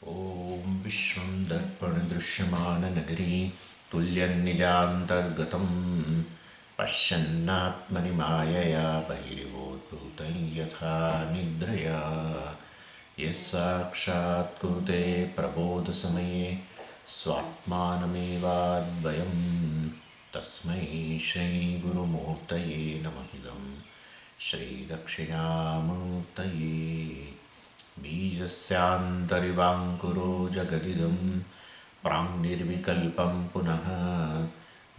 ॐ विश्वं दर्पणदृश्यमाननगरी तुल्यन्निजान्तर्गतं पश्यन्नात्मनि मायया बहिर्वोद्भूतं यथा निद्रया यः साक्षात् कुरुते प्रबोधसमये स्वात्मानमेवाद्वयं तस्मै श्रीगुरुमूर्तये नमः इदं श्रीदक्षिणामूर्तये बीजस्यान्तरिवाङ्कुरो जगदिदं प्राङ्निर्विकल्पं पुनः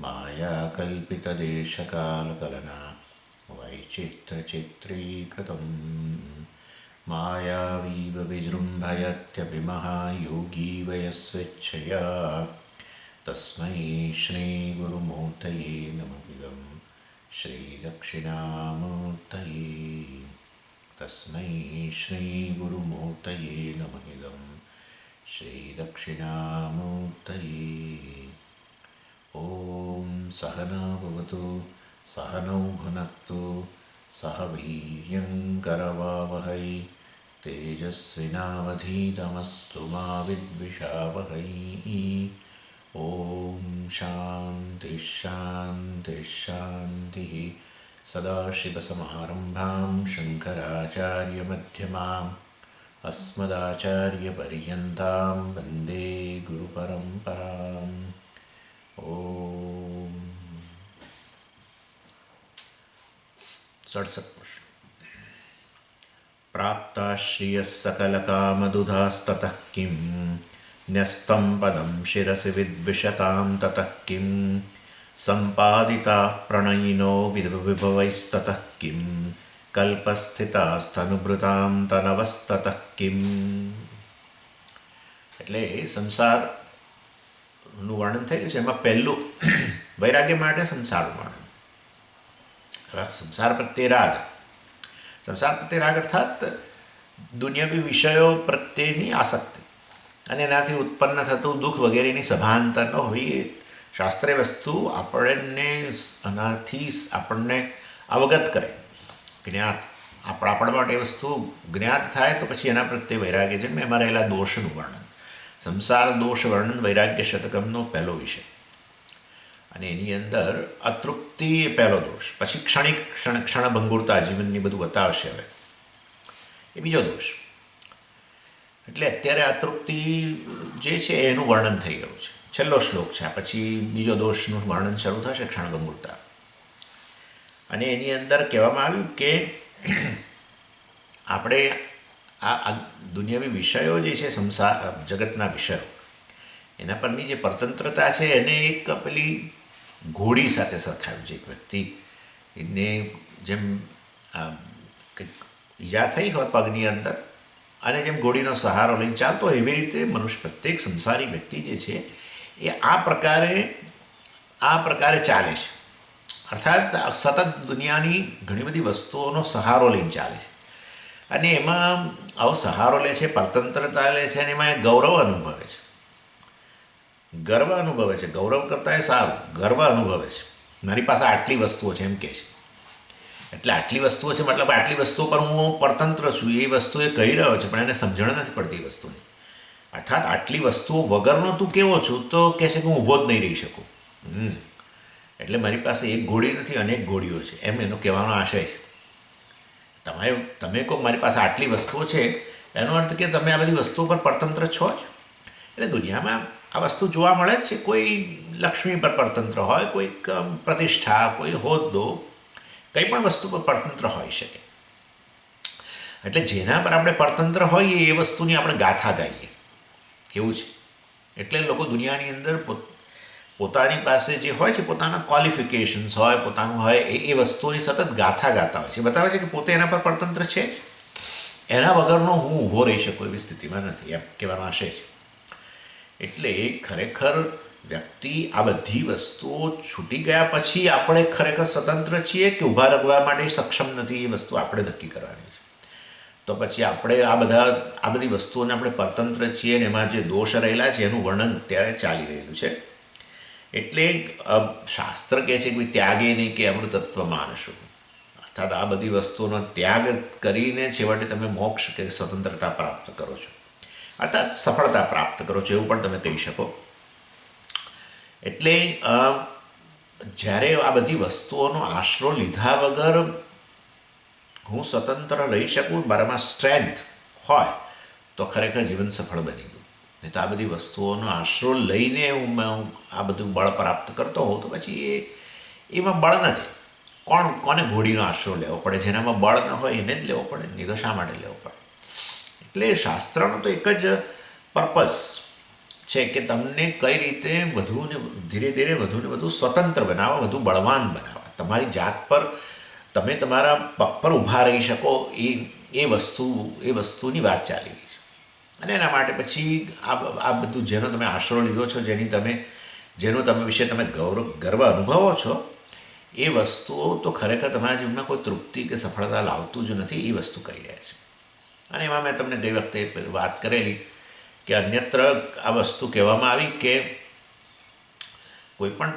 मायाकल्पितदेशकालकलना वैचित्र्यचित्रीकृतं मायावीव विजृम्भयत्यभिमः योगी वयस्वेच्छया तस्मै श्रीगुरुमूर्तये नमः इदं श्रीदक्षिणामूर्तये तस्मै श्रीगुरुमूर्तये नमः इदं श्रीदक्षिणामूर्तये ॐ सहना भवतु सहनौ भुनक्तु सह वीर्यङ्करवावहै तेजस्विनावधीतमस्तु मा विद्विषावहै ॐ शान्तिः शान्तिः शान्तिः सदाशिवसमारम्भां शङ्कराचार्यमध्यमाम् अस्मदाचार्यपर्यन्तां वन्दे गुरुपरम्पराम् ॐ षट्सप्तश्लोकी प्राप्ताश्रियः सकलकामदुधास्ततः किं न्यस्तं पदं शिरसि विद्विषतां ततः किं सम्पादिताः प्रणयिनो विभवैस्ततः किं कल्पस्थितास्तनुभृतां तनवस्ततः किं એટલે સંસારનું વર્ણન થઈ ગયું છે. એમાં પહેલું વૈરાગ્ય માટે સંસારનું વર્ણન. સંસાર પ્રત્યે રાગ. સંસાર પ્રત્યે રાગ અર્થાત દુનિયાવી વિષયો પ્રત્યેની આસક્તિ અને એનાથી ઉત્પન્ન થતું દુઃખ વગેરેની સભાનતા ન હોવી. શાસ્ત્રીય વસ્તુ આપણને અવગત કરે, જ્ઞાત આપણા માટે એ વસ્તુ જ્ઞાત થાય તો પછી એના પ્રત્યે વૈરાગ્ય જન્મે. એમાં રહેલા દોષનું વર્ણન, સંસાર દોષ વર્ણન વૈરાગ્ય શતકમનો પહેલો વિષય. અને એની અંદર અતૃપ્તિ એ પહેલો દોષ, પછી ક્ષણભંગુરતા જીવનની બધું બતાવશે. હવે એ બીજો દોષ. એટલે અત્યારે અતૃપ્તિ જે છે એનું વર્ણન થઈ ગયું છે. છેલ્લો શ્લોક છે, પછી બીજો દોષનું વર્ણન શરૂ થશે, ક્ષણભંગુરતા. અને એની અંદર કહેવામાં આવ્યું કે આપણે આ દુનિયાવી વિષયો જે છે, સંસાર જગતના વિષયો, એના પરની જે પરતંત્રતા છે એને એક પેલી ઘોડી સાથે સરખાવ્યું છે. એક વ્યક્તિ એને જેમ કંઈક ઈજા થઈ હોય પગની અંદર અને જેમ ઘોડીનો સહારો લઈને ચાલતો હોય, એવી રીતે મનુષ્ય, પ્રત્યેક સંસારી વ્યક્તિ જે છે એ આ પ્રકારે ચાલે છે. અર્થાત સતત દુનિયાની ઘણી બધી વસ્તુઓનો સહારો લઈને ચાલે છે. અને એમાં આવો સહારો લે છે, પરતંત્રતા લે છે, અને એમાં ગૌરવ અનુભવે છે, ગર્વ અનુભવે છે. ગૌરવ કરતાં એ સારું, ગર્વ અનુભવે છે. મારી પાસે આટલી વસ્તુઓ છે એમ કહે છે. એટલે આટલી વસ્તુઓ છે મતલબ આટલી વસ્તુઓ પર હું પરતંત્ર છું, એ વસ્તુ એ કહી રહ્યો છે, પણ એને સમજણ નથી પડતી એ વસ્તુની. અર્થાત આટલી વસ્તુઓ વગરનો તું કેવો છું, તો કહે છે કે હું ઊભો જ નહીં રહી શકું. એટલે મારી પાસે એક ઘોડી નથી, અનેક ઘોડીઓ છે, એમ એનો કહેવાનો આશય છે. તમે કહો મારી પાસે આટલી વસ્તુઓ છે, એનો અર્થ કે તમે આ બધી વસ્તુઓ પર પરતંત્ર છો જ. એટલે દુનિયામાં આ વસ્તુ જોવા મળે જ છે. કોઈ લક્ષ્મી પર પરતંત્ર હોય, કોઈક પ્રતિષ્ઠા, કોઈ હોદ્દો, કંઈ પણ વસ્તુ પર પરતંત્ર હોઈ શકે. એટલે જેના પર આપણે પરતંત્ર હોઈએ એ વસ્તુની આપણે ગાથા ગાઈએ, એવું છે. એટલે લોકો દુનિયાની અંદર પોતાની પાસે જે હોય છે, પોતાના ક્વોલિફિકેશન્સ હોય, પોતાનું હોય, એ વસ્તુઓની સતત ગાથા ગાતા હોય છે. બતાવે છે કે પોતે એના પર પરતંત્ર છે જ, એના વગરનો હું ઊભો રહી શકું એવી સ્થિતિમાં નથી, એમ કહેવાનો આશય છે. એટલે ખરેખર વ્યક્તિ આ બધી વસ્તુઓ છૂટી ગયા પછી આપણે ખરેખર સ્વતંત્ર છીએ કે ઊભા રહેવા માટે સક્ષમ નથી, એ વસ્તુ આપણે નક્કી કરવાની છે. તો પછી આપણે આ બધી વસ્તુઓને આપણે પરતંત્ર છીએ અને એમાં જે દોષ રહેલા છે એનું વર્ણન અત્યારે ચાલી રહેલું છે. એટલે શાસ્ત્ર કહે છે કે ત્યાગે નહીં કે અમૃતત્વ માનશું. અર્થાત આ બધી વસ્તુઓનો ત્યાગ કરીને છેવટે તમે મોક્ષ કે સ્વતંત્રતા પ્રાપ્ત કરો છો. અર્થાત સફળતા પ્રાપ્ત કરો છો એવું પણ તમે કહી શકો. એટલે જ્યારે આ બધી વસ્તુઓનો આશરો લીધા વગર હું સ્વતંત્ર રહી શકું, મારામાં સ્ટ્રેન્થ હોય, તો ખરેખર જીવન સફળ બની ગયું. નહીં તો આ બધી વસ્તુઓનો આશરો લઈને હું આ બધું બળ પ્રાપ્ત કરતો હોઉં તો પછી એમાં બળ નથી. કોને ઘોડીનો આશરો લેવો પડે? જેનામાં બળ ન હોય એને જ લેવો પડે, નહીં તો શા માટે લેવો પડે? એટલે શાસ્ત્રનો તો એક જ પર્પઝ છે કે તમને કઈ રીતે વધુને ધીરે ધીરે વધુ સ્વતંત્ર બનાવવા, વધુ બળવાન બનાવવા, તમારી જાત પર તમે તમારા પગ પર ઊભા રહી શકો એ વસ્તુની વાત ચાલી રહી છે. અને એના માટે પછી આ બધું જેનો તમે આશરો લીધો છો, જેનો તમે વિશે તમે ગર્વ અનુભવો છો, એ વસ્તુઓ તો ખરેખર તમારા જીવનમાં કોઈ તૃપ્તિ કે સફળતા લાવતું જ નથી. એ વસ્તુ કરી રહ્યા છે. અને એમાં મેં તમને ગઈ વખતે વાત કરેલી કે અન્યત્ર આ વસ્તુ કહેવામાં આવી કે કોઈ પણ,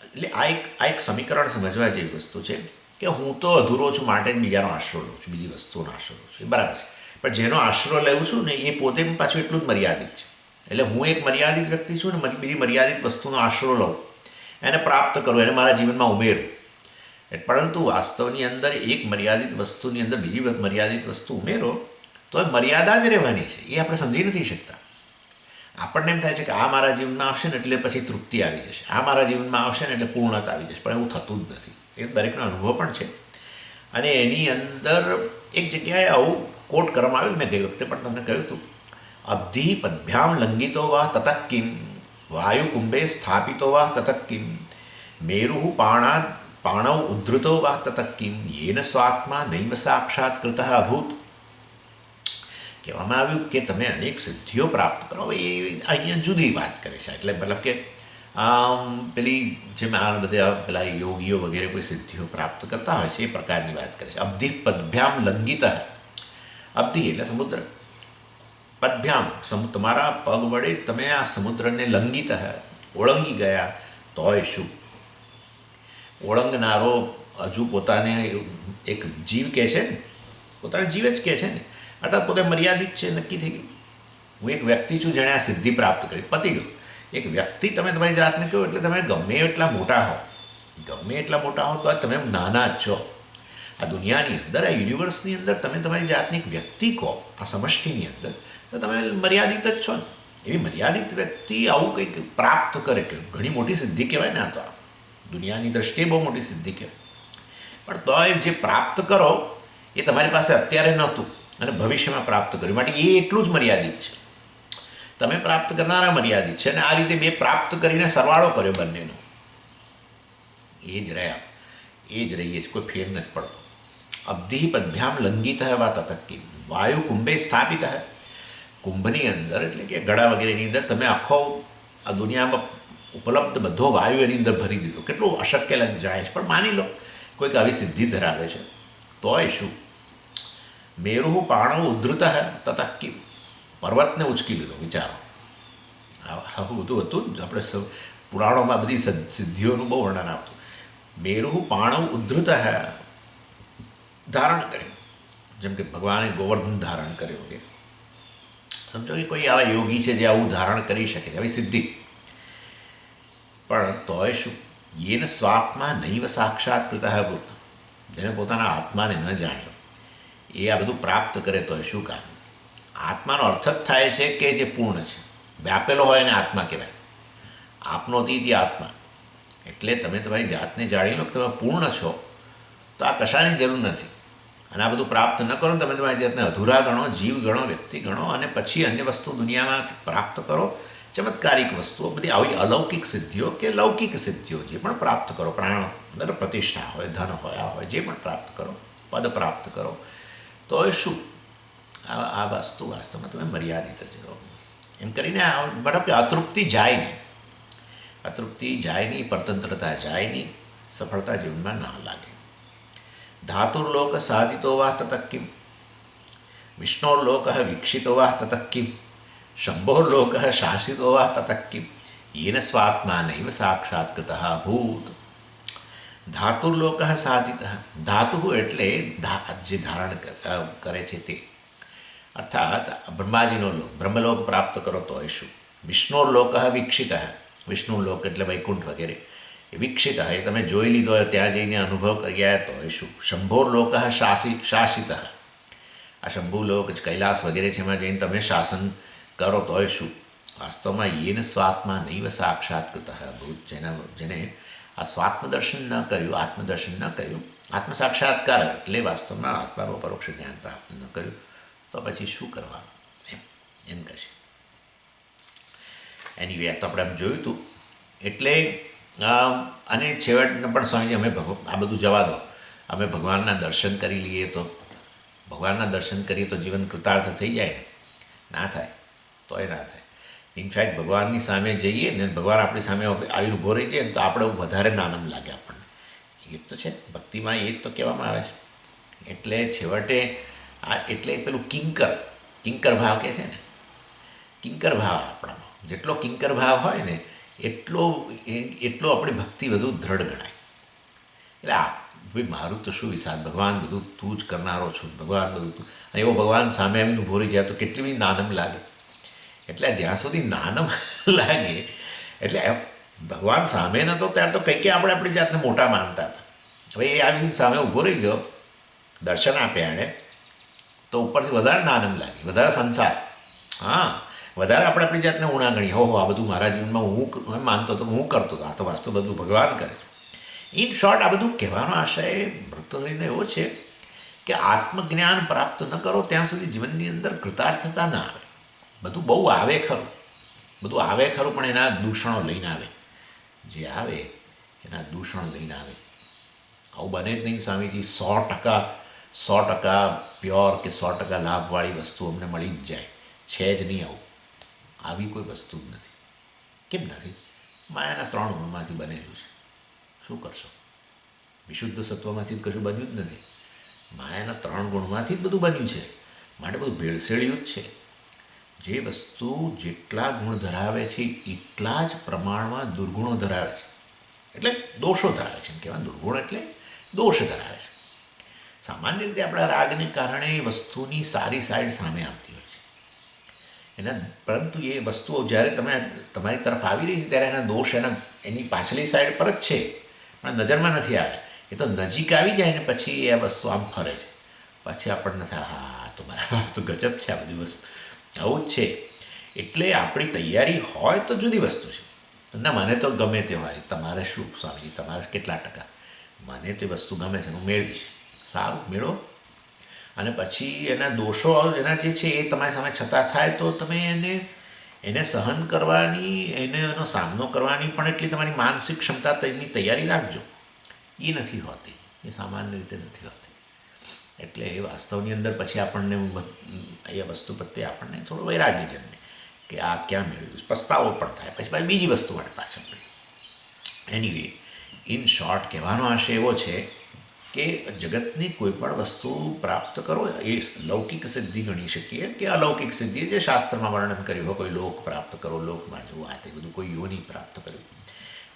એટલે આ એક સમીકરણ સમજવા જેવી વસ્તુ છે કે હું તો અધૂરો છું માટે જ બીજાનો આશરો લઉં છું, બીજી વસ્તુનો આશરો લઉં છું, એ બરાબર છે. પણ જેનો આશરો લઉં છું ને એ પોતે પાછું એટલું જ મર્યાદિત છે. એટલે હું એક મર્યાદિત વ્યક્તિ છું ને બીજી મર્યાદિત વસ્તુનો આશરો લઉં, એને પ્રાપ્ત કરું, એને મારા જીવનમાં ઉમેરું. પરંતુ વાસ્તવની અંદર એક મર્યાદિત વસ્તુની અંદર બીજી મર્યાદિત વસ્તુ ઉમેરો તો એ મર્યાદા જ રહેવાની છે. એ આપણે સમજી નથી શકતા. આપણને એમ થાય છે કે આ મારા જીવનમાં આવશે ને એટલે પછી તૃપ્તિ આવી જશે, આ મારા જીવનમાં આવશે ને એટલે પૂર્ણતા આવી જશે. પણ એવું થતું જ નથી. એ દરેકનો અનુભવ પણ છે. અને એની અંદર એક જગ્યાએ આવું કોટ કરવામાં આવેલું, મેં ગઈ વખતે પણ તમને કહ્યું હતું, અબ્ધિ પદ્ભ્યામ લંઘિતો વા તતઃ કિમ વાયુકુંભે સ્થાપિતો વા તતઃ કિમ મેરુઃ પાણવ ઉદ્ધૃતો વા તતઃ કિમ યેન સ્વાત્મા નૈવ સાક્ષાત કૃતઃ અભૂત. કહેવામાં આવ્યું કે તમે અનેક સિદ્ધિઓ પ્રાપ્ત કરો. એ અહીંયા જુદી વાત કરે છે. એટલે મતલબ કે પેલી જેમ આ બધા પેલા યોગીઓ વગેરે કોઈ સિદ્ધિઓ પ્રાપ્ત કરતા હોય છે એ પ્રકારની વાત કરે છે. અબ્ધિ પદ્ભ્યામ લંઘિત. અબ્ધિ એટલે સમુદ્ર. પદ્ભ્યામ તમારા પગ વડે તમે આ સમુદ્રને લંઘિત ઓળંગી ગયા, તોય શું? ઓળંગનારો હજુ પોતાને એક જીવ કહે છે ને, પોતાને જીવ જ કહે છે ને, અર્થાત પોતે મર્યાદિત છે. નક્કી થઈ ગયું. હું એક વ્યક્તિ છું જેણે આ સિદ્ધિ પ્રાપ્ત કરી, પતી ગયું. એક વ્યક્તિ તમે તમારી જાતને કહો એટલે તમે ગમે એટલા મોટા હો તો તમે નાના જ છો. આ દુનિયાની અંદર, આ યુનિવર્સની અંદર તમે તમારી જાતને એક વ્યક્તિ કહો, આ સમષ્ટિની અંદર, તો તમે મર્યાદિત જ છો ને. એવી મર્યાદિત વ્યક્તિ આવું કંઈક પ્રાપ્ત કરે કે ઘણી મોટી સિદ્ધિ કહેવાય ને. આ તો દુનિયાની દ્રષ્ટિએ બહુ મોટી સિદ્ધિ કહેવાય. પણ તોય જે પ્રાપ્ત કરો એ તમારી પાસે અત્યારે નહોતું અને ભવિષ્યમાં પ્રાપ્ત કર્યું, માટે એ એટલું જ મર્યાદિત છે. તમે પ્રાપ્ત કરનારા મર્યાદિત છે. અને આ રીતે બે પ્રાપ્ત કરીને સરવાળો કર્યો બંનેનો, એ જ રહ્યા, એ જ રહીએ છીએ, કોઈ ફેર નથી પડતો. અબ્ધિ પદ્ભ્યામ લંઘિત વા તતઃ કિમ વાયુ કુંભે સ્થાપિત. કુંભની અંદર એટલે કે ગળા વગેરેની અંદર તમે આખો આ દુનિયામાં ઉપલબ્ધ બધો વાયુ એની અંદર ભરી દીધો. કેટલું અશક્ય જણાય છે. પણ માની લો કોઈક આવી સિદ્ધિ ધરાવે છે, તોય શું? મેરુઃ પાણવ ઉદ્ધૃત તતઃ કિમ પર્વતને ઉચકી લીધો. વિચારો, આવું બધું હતું જ. આપણે પુરાણોમાં બધી સિદ્ધિઓનું બહુ વર્ણન આવતું. મેરુઃ પાણવ ઉદ્ધૃત ધારણ કર્યું, જેમ કે ભગવાને ગોવર્ધન ધારણ કર્યો વગેરે. સમજો કે કોઈ આવા યોગી છે જે આવું ધારણ કરી શકે, આવી સિદ્ધિ. પણ તોય શું? યેન સ્વાત્મા નૈવ સાક્ષાત કૃતઃ ભૂત. જેને પોતાના આત્માને ન જાણ્યો એ આ બધું પ્રાપ્ત કરે તોય શું કામ? આત્માનો અર્થ જ થાય છે કે જે પૂર્ણ છે, વ્યાપેલો હોય એને આત્મા કહેવાય. આપનોતી આત્મા. એટલે તમે તમારી જાતને જાણી લો કે તમે પૂર્ણ છો, તો આ કશાની જરૂર નથી. અને આ બધું પ્રાપ્ત ન કરો, તમે તમારી જાતને અધૂરા ગણો, જીવ ગણો, વ્યક્તિ ગણો, અને પછી અન્ય વસ્તુ દુનિયામાં પ્રાપ્ત કરો. ચમત્કારિક વસ્તુઓ, બધી આવી અલૌકિક સિદ્ધિઓ કે લૌકિક સિદ્ધિઓ જે પણ પ્રાપ્ત કરો, પ્રાણ અંદર પ્રતિષ્ઠા હોય, ધન હોય, આ હોય, જે પણ પ્રાપ્ત કરો, પદ પ્રાપ્ત કરો, તો એ શું? આ વસ્તુ વાસ્તવમાં તમે મર્યાદિત જ રહો. એમ કરીને મતલબ કે અતૃપ્તિ જાય નહીં, પરતંત્રતા જાય નહીં, સફળતા જીવનમાં ના લાગે. ધાતુર્લોક સાધિતો વા તતઃ કિમ વિષ્ણોર્લોક વીક્ષિતો વા તતઃ કિમ શંભોર્લોક શાસિતો વા તતઃ કિમ યેન સ્વાત્મા નૈવ સાક્ષાત કૃતઃ અભૂત. ધાતુર્લોક સાધિત. ધાતુ એટલે જે ધારણ કરે છે તે. અર્થાત બ્રહ્માજીનો લોક, બ્રહ્મલોક પ્રાપ્ત કરો તો એ શું? વિષ્ણુર્લોક વીક્ષિત, વિષ્ણુલોક એટલે વૈકુંઠ વગેરે એ વીક્ષિત, એ તમે જોઈ લીધો હોય, ત્યાં જઈને અનુભવ કરી ગયા તો એ શું? શંભોર્લોક શાસિત, આ શંભુલોક કૈલાસ વગેરે છે, એમાં જઈને તમે શાસન કરો તો એ શું? વાસ્તવમાં યેન સ્વાત્મા નૈવ સાક્ષાત્કૃત ભૂત, જેને આ સ્વાત્મદર્શન ન કર્યું, આત્મદર્શન ન કર્યું, આત્મ સાક્ષાત્કાર એટલે વાસ્તવમાં આત્માનું પરોક્ષ જ્ઞાન પ્રાપ્ત ન કર્યું, તો પછી શું કરવાનું એમ કહેશે. એની વાત આપણે આમ જોયું હતું. એટલે અને છેવટને પણ સ્વામીજી અમે આ બધું જવા દો, અમે ભગવાનના દર્શન કરી લઈએ તો, ભગવાનના દર્શન કરીએ તો જીવન કૃતાર્થ થઈ જાય? ના થાય, તો એ ના થાય. ઇનફેક્ટ ભગવાનની સામે જઈએ ને, ભગવાન આપણી સામે આવીને ઊભો રહી જાય ને, તો આપણે વધારે નાનમ લાગે આપણને. એ જ તો છે ભક્તિમાં, એ જ તો કહેવામાં આવે છે. એટલે છેવટે એટલે પેલું કિંકર ભાવ કહે છે ને, કિંકર ભાવ આપણામાં જેટલો કિંકર ભાવ હોય ને, એટલો આપણી ભક્તિ વધુ દ્રઢ ગણાય. એટલે ભાઈ મારું તો શું વિચાર, ભગવાન બધું તું જ કરનારો છું, ભગવાન બધું તું, અને એવો ભગવાન સામે આવીને ઊભો રહી જાય તો કેટલી બધી નાનમ લાગે. એટલે જ્યાં સુધી નાનમ લાગે, એટલે ભગવાન સામે નહોતો ત્યારે તો કંઈક આપણે આપણી જાતને મોટા માનતા હતા. હવે એ આવીને સામે ઊભો રહી ગયો, દર્શન આપ્યા એણે, તો ઉપરથી વધારે નાનમ લાગી, વધારે સંસાર, વધારે આપણે આપણી જાતને ઉણા ગણી, હો આ બધું મારા જીવનમાં હું માનતો હતો, હું કરતો હતો, આ તો વાસ્તવ બધું ભગવાન કરે છે. ઇન શોર્ટ, આ બધું કહેવાનો આશય ભક્તોને એવો છે કે આત્મજ્ઞાન પ્રાપ્ત ન કરો ત્યાં સુધી જીવનની અંદર કૃતાર્થતા ના આવે. બધું બહુ આવે ખરું, બધું આવે ખરું, પણ એના દૂષણો લઈને આવે. જે આવે એના દૂષણો લઈને આવે. આવું બને જ નહીં સ્વામીજી 100% પ્યોર કે 100% લાભવાળી વસ્તુ અમને મળી જ જાય, છે જ નહીં આવું. આવી કોઈ વસ્તુ જ નથી. કેમ નથી? માયાના 3 ગુણમાંથી બનેલું છે. શું કરશો? વિશુદ્ધ સત્વમાંથી કશું બન્યું જ નથી. માયાના 3 ગુણમાંથી જ બધું બન્યું છે. માટે બધું ભેળસેળ્યું જ છે. જે વસ્તુ જેટલા ગુણ ધરાવે છે એટલા જ પ્રમાણમાં દુર્ગુણો ધરાવે છે, એટલે દોષો ધરાવે છે. એમ કહેવાય, દુર્ગુણ એટલે દોષ ધરાવે છે. સામાન્ય રીતે આપણા રાગને કારણે એ વસ્તુની સારી સાઈડ સામે આવતી હોય છે એના, પરંતુ એ વસ્તુઓ જ્યારે તમારી તરફ આવી રહી છે ત્યારે એના દોષ એની પાછલી સાઈડ પર જ છે, પણ નજરમાં નથી આવ્યા. એ તો નજીક આવી જાય ને પછી એ વસ્તુ આમ ફરે છે, પછી આપણને થાય હા તો બરાબર, તો ગજબ છે આ બધી વસ્તુ, આવું જ છે. એટલે આપણી તૈયારી હોય તો જુદી વસ્તુ છે. ના મને તો ગમે તે હોય, તમારે શું સ્વામીજી, તમારે કેટલા ટકા, મને તે વસ્તુ ગમે છે હું મેળવીશ, સારું મેળવો. અને પછી એના દોષો એના જે છે એ તમારી સામે છતાં થાય તો તમે એને સહન કરવાની, એનો સામનો કરવાની પણ એટલી તમારી માનસિક ક્ષમતા, તેની તૈયારી રાખજો. એ નથી હોતી, એ સામાન્ય રીતે નથી હોતી. એટલે એ વાસ્તવની અંદર પછી આપણને એ વસ્તુ પ્રત્યે આપણને થોડો વૈરાગ્ય જન્મે કે આ ક્યાં મેળવ્યું, પસ્તાવો પણ થાય, પછી બીજી વસ્તુ માટે પાછળ પડે. એનીવે, ઇન શોર્ટ કહેવાનો આશય એવો છે કે જગતની કોઈ પણ વસ્તુ પ્રાપ્ત કરો, એ લૌકિક સિદ્ધિ ગણી શકીએ કે અલૌકિક સિદ્ધિ, જે શાસ્ત્રમાં વર્ણન કર્યું હોય, કોઈ લોક પ્રાપ્ત કરો, લોકમાં જવું, આ તે બધું, કોઈ યોની પ્રાપ્ત કર્યું,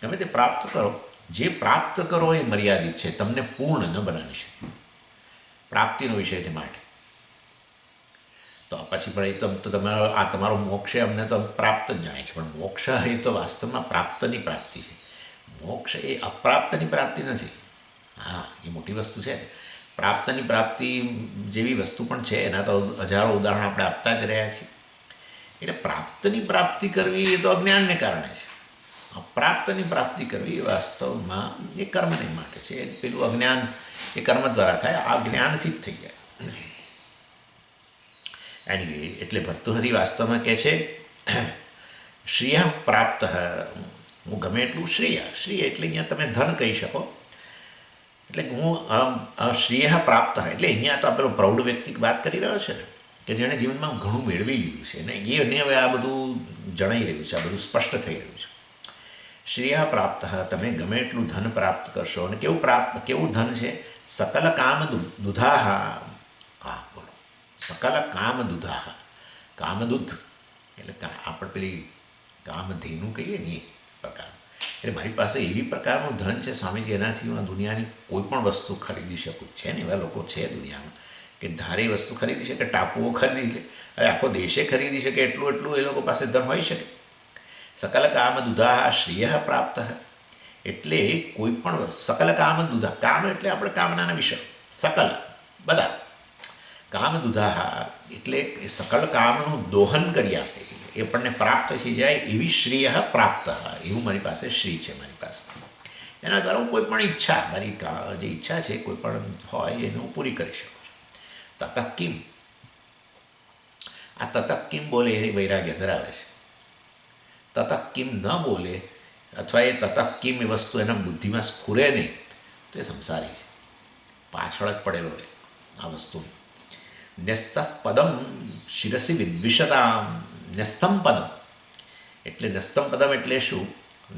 ગમે તે પ્રાપ્ત કરો. જે પ્રાપ્ત કરો એ મર્યાદિત છે, તમને પૂર્ણ ન બનાવી શકે. પ્રાપ્તિનો વિષય છે માટે તો પછી પણ એ તો તમારો મોક્ષ અમને તો પ્રાપ્ત જ જણાય છે, પણ મોક્ષ એ તો વાસ્તવમાં પ્રાપ્તની પ્રાપ્તિ છે. મોક્ષ એ અપ્રાપ્તની પ્રાપ્તિ નથી. હા, એ મોટી વસ્તુ છે. પ્રાપ્તની પ્રાપ્તિ જેવી વસ્તુ પણ છે, એના તો હજારો ઉદાહરણ આપણે આપતા જ રહ્યા છીએ. એટલે પ્રાપ્તની પ્રાપ્તિ કરવી એ તો અજ્ઞાનને કારણે છે. અપ્રાપ્તની પ્રાપ્તિ કરવી એ વાસ્તવમાં એ કર્મને માટે છે. પેલું અજ્ઞાન એ કર્મ દ્વારા થાય, આ જ્ઞાનથી જ થઈ જાય. એનીવે, એટલે ભર્તૃહરિ વાસ્તવમાં કહે છે શ્રેય પ્રાપ્ત, હું ગમે એટલું શ્રેય એટલે અહીંયા તમે ધન કહી શકો. એટલે હું શ્રેય પ્રાપ્ત, એટલે અહીંયા તો પેલો પ્રૌઢ વ્યક્તિ વાત કરી રહ્યો છે ને, કે જેણે જીવનમાં ઘણું મેળવી લીધું છે ને, એને હવે આ બધું જણાઈ રહ્યું છે, આ બધું સ્પષ્ટ થઈ રહ્યું છે. શ્રેય પ્રાપ્ત, તમે ગમે એટલું ધન પ્રાપ્ત કરશો. અને કેવું ધન છે? સકલ કામ દુધાહ, બોલો, સકલ કામ દુધાહ, કામદૂધ એટલે આપણે પેલી કામધેનુ કહીએ ને એ પ્રકાર. એટલે મારી પાસે એવી પ્રકારનું ધન છે સ્વામીજી, એનાથી હું આ દુનિયાની કોઈ પણ વસ્તુ ખરીદી શકું. છે ને એવા લોકો છે દુનિયામાં કે ધારી વસ્તુ ખરીદી શકે, ટાપુઓ ખરીદી લે. હવે આખો દેશે ખરીદી શકે એટલું એ લોકો પાસે ધન હોઈ શકે. સકલ કામ દુધા શ્રેય પ્રાપ્ત. એટલે કોઈ પણ સકલ કામ દુધા, કામ એટલે આપણે કામનાના વિષય, સકલ બધા કામ દુધા એટલે સકલ કામનું દોહન કરી આપે, એ આપણને પ્રાપ્ત થઈ જાય એવી શ્રેય પ્રાપ્ત. એવું મારી પાસે શ્રી છે મારી પાસે. એના દ્વારા હું કોઈ પણ ઈચ્છા, મારી જે ઈચ્છા છે કોઈ પણ હોય એને હું પૂરી કરી શકું છું. તતઃ કિમ, આ તતઃ કિમ બોલે એ વૈરાગ્ય ધરાવે છે. તતઃ કિમ ન બોલે અથવા એ તતઃ કિમ એ વસ્તુ એના બુદ્ધિમાં સ્ફુરે નહીં તો એ સંસારી છે, પાછળ જ પડેલો રહે આ વસ્તુ. ન્યસ્ત પદમ શિરસી વિદ્વિષતામ. ન્યસ્તમ પદમ એટલે ન્યસ્તમ પદમ એટલે શું?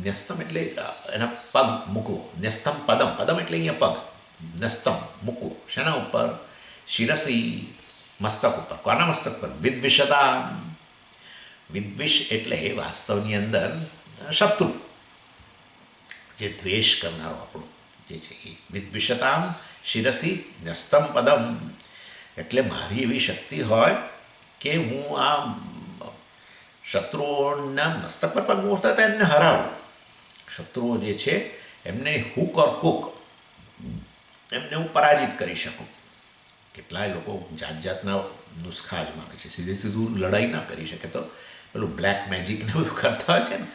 ન્યસ્તમ એટલે એના પગ મૂકવો. ન્યસ્તમ પદમ, પદમ એટલે અહીંયા પગ, ન્યસ્તમ મૂકવો શેના ઉપર? શિરસી મસ્તક ઉપર. કોના મસ્તક પર? વિદ્વિષતામ. વિદ્વિષ એટલે વાસ્તવની અંદર શત્રુ, જે દ્વેષ કરનારો આપણો જે છે એ. વિદ્વિષતામ શિરસી ન્યસ્તમ પદમ એટલે મારી એવી શક્તિ હોય કે હું આ શત્રુઓના મસ્તક પર પગ મૂકતા હતા એમને હરાવું. શત્રુઓ જે છે એમને હુક ઓર કુક, એમને હું પરાજિત કરી શકું. કેટલાય લોકો જાત જાતના નુસ્ખા અજમાવે છે. સીધું લડાઈ ના કરી શકે તો પેલું બ્લેક મેજિક ને બધું કરતા હોય છે ને,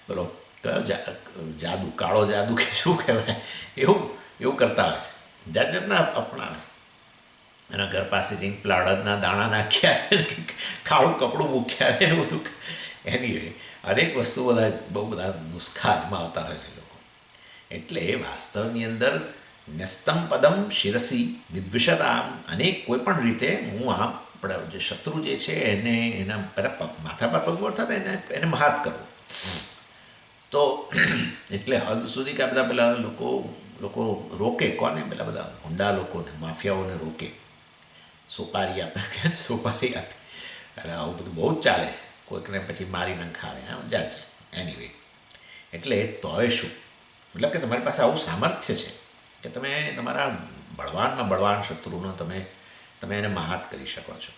પેલો કયો જાદુ, કાળો જાદુ કે શું કહેવાય, એવું કરતા હોય છે. જાત જાતના અપનાવે. એના ઘર પાસે જઈને પેલા અડદના દાણા નાખ્યા, કાળું કપડું મૂક્યા, એનું બધું. એની અનેક વસ્તુ બહુ બધા નુસ્ખા અજમાવતા હોય છે લોકો. એટલે વાસ્તવની અંદર ન્યસ્તમ પદમ શિરસી વિદ્વિષતામ, અનેક કોઈ પણ રીતે હું આપણા જે શત્રુ જે છે એને એના માથા પર પગ વળતા હતા એને મહાત કરવો. તો એટલે હદ સુધી કે આ બધા પેલા લોકો રોકે. કોને? પેલા બધા ગુંડા લોકોને, માફિયાઓને રોકે. સોપારી આપે, સોપારી આપે. અને આવું બધું બહુ જ ચાલે છે. કોઈકને પછી મારી નંખાવે, આમ જાત છે. એનીવે, એટલે તોય શું? મતલબ કે તમારી પાસે આવું સામર્થ્ય છે કે તમે તમારા બળવાનમાં બળવાન શત્રુનો તમે એને મહાત કરી શકો છો.